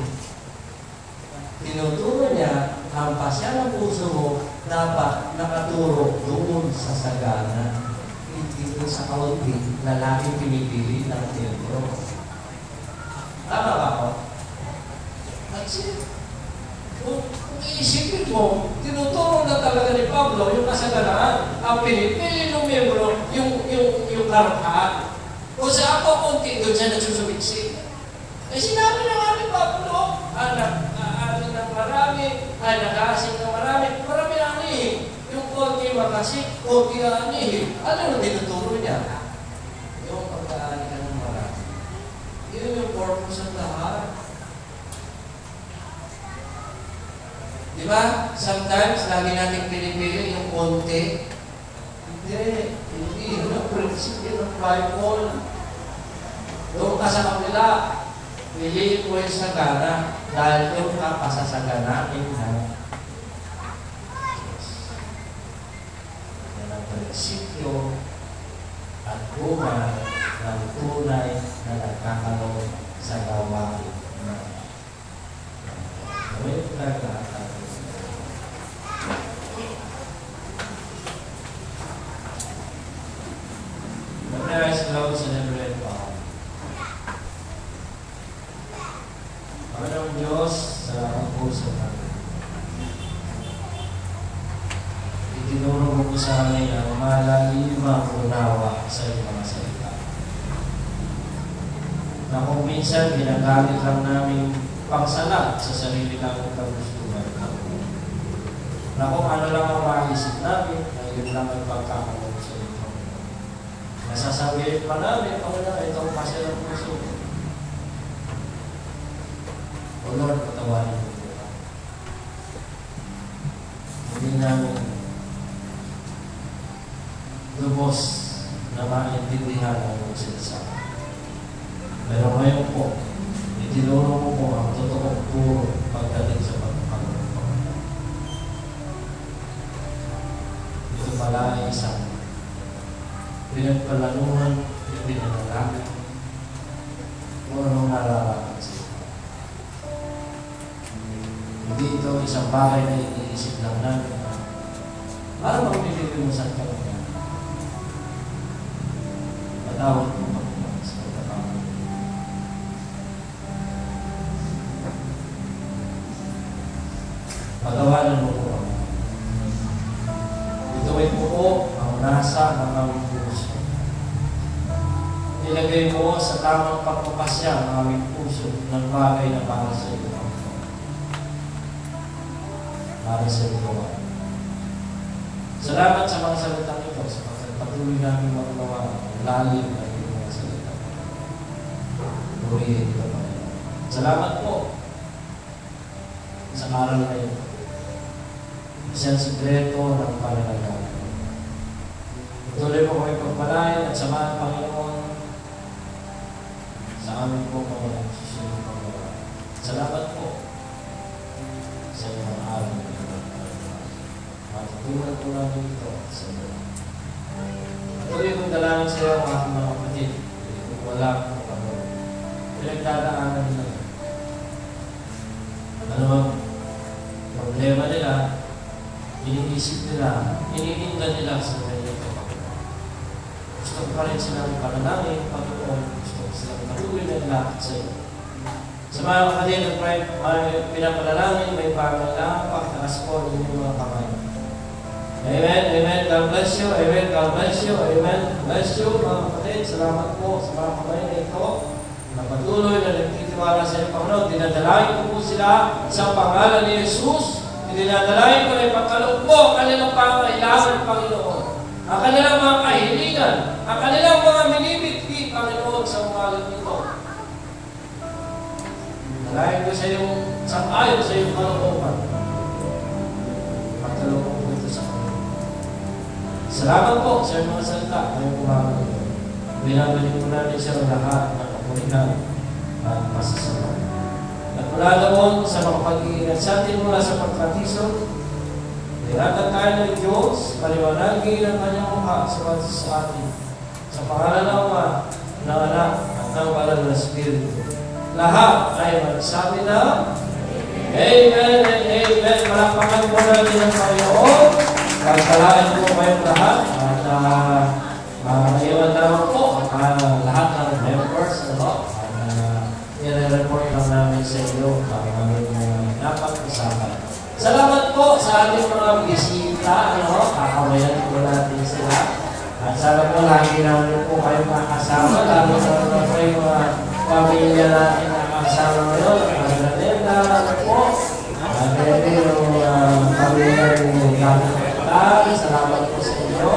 Tinuturo niya, ang pasya ng puso mo dapat nakaturo doon sa sagana. Hindi doon sa kaunti na laging pinipili ng templo. Tama ba ako? Kasi, kung iisipin mo, tinuturo na talaga ni Pablo yung kasaganaan. Ang pinipili ng membro, yung karapaan. O sa ako, konti doon siya nagsusumiksi. Eh, sinabi na nga ni Pablo, anin ng marami, ay nakasing ng marami, marami na anihin. Yung konti makasing, konti na anihin. Ano yung tinuturo niya? Yung pagkaani ka ng marami. Yun yung purpose ng lahat. Di ba? Sometimes, lagi natin pinipili yung konti. Hindi. Yun ang prinsipyo ng Bible. Doon ka sa kapila, piliin mo yung sagana dahil yung kapasasaganain na yan ang prinsipyo at bunga ng tunay na nagkakaroon sa gawain na gawin talaga at Memorize love sa Neverland Power. Panginoong Diyos, sa puso namin. Itinuro mo po sa amin ang malalimang unawa sa iyong mga salita. Na kung minsan ginagamit lang namin pangsalat sa sarili namin kagustuhan. Na kung ano lang ang maisip namin, na yun lang ang pagkakaroon sa ito. Nasasabihin pa namin, Panginoon, itong pasya ng puso. O Lord, patawarin mo po. Hindi namin lubos na maintindihan ang iyong sinasabi. Pero ngayon po, itinuro mo po ang totoong puro pagdating sa pagkakaroon. Ito pala ay isang pinagpalanuhan, pinanalangin, kung anong nararapat sa ito. Hindi ito isang bagay na iniisip lang namin. Para magbibigay-usan ka lang yan. Patawad mo Panginoon sa pagkakaroon. Pagawanan mo po kami. Ituwid mo po ang nasa ng aming puso. Ilagay mo sa tamang pagpapasya ang aming puso ng bagay na para sa iyo. Para sa iyo. Salamat sa mga salitang ito sa pagpatuloy namin maglawa ang lalim ng iyong mga salita. Purihin ito, Panginoon. Salamat po sa aral na ito. Isang sikreto ng pananagal. Tuloy mo kami pagpalain at samahan, Panginoon, sa amin po mga susunod na mga. Salamat po sa iyong aral na ito.
Tulungan po namin ito sa iyo. Tuloy kong dalangin sa iyo ang aking mga kapatid. Kung wala akong kapatid. Pinagdadaanan nila. Ano bang problema nila, iniisip nila, iniinda nila sa kanyang kapatid. Gusto ko pa rin silang panalangin, Panginoon. Gusto ko silang patuloy na ilakad sa iyo. Sa mga kapatid ng pinapanalangin, may pangailangan, pagtaas po ng inyong mga kamay. Amen, amen. God bless you. Amen, God bless you. Amen. Bless you, mga kapatid. Salamat po sa mga kamay na ito na patuloy na nagtitiwala sa inyo, Panginoon. Dinadalain ko po sila sa pangalan ni Jesus. Dinadalain ko na ipagkaloob po ang kanilang pangailangan, Panginoon. Ang kanilang mga kahilingan, ang kanilang mga minibigti, Panginoon, sa umagang ito. Dalain ko sa iyong sang-ayon sa iyong kalooban. Pagkaloob ko ito sa Panginoon. Salamat po sa iyong mga salita. Ngayong umagang ito. Binabalik po natin sa lahat ng kapulitan at masasama. At mula doon sa makapag-iingat sa atin mula sa pagkatisod, nilagad tayo ng Diyos, paliwanagin ang kanyang mukha sa atin. Sa pangalan ng Ama, ng Anak, at ng Banal na Espiritu. Lahat ay magsabi na Amen and Amen. Malakpakan po natin ang Panginoon. Pagsalaan po kayong lahat. At iwan na lang po lahat ng members. I-report lang namin sa iyo ang aming napag-usapan. Salamat po sa ating mga bisita. Kakabayan po natin sila. At sana po lagi namin po kayong makasama. Lalo na po yung mga pamilya natin nakasama ngayon. Ang Ganenda po. At yung pamilya ng Gagawin. Salamat po sa inyo.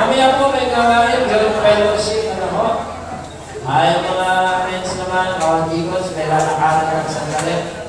Mamaya po may gawain. Gawin fellowship. Ay, mga friends naman, kawan-gigos, may lalakaran ng sandali.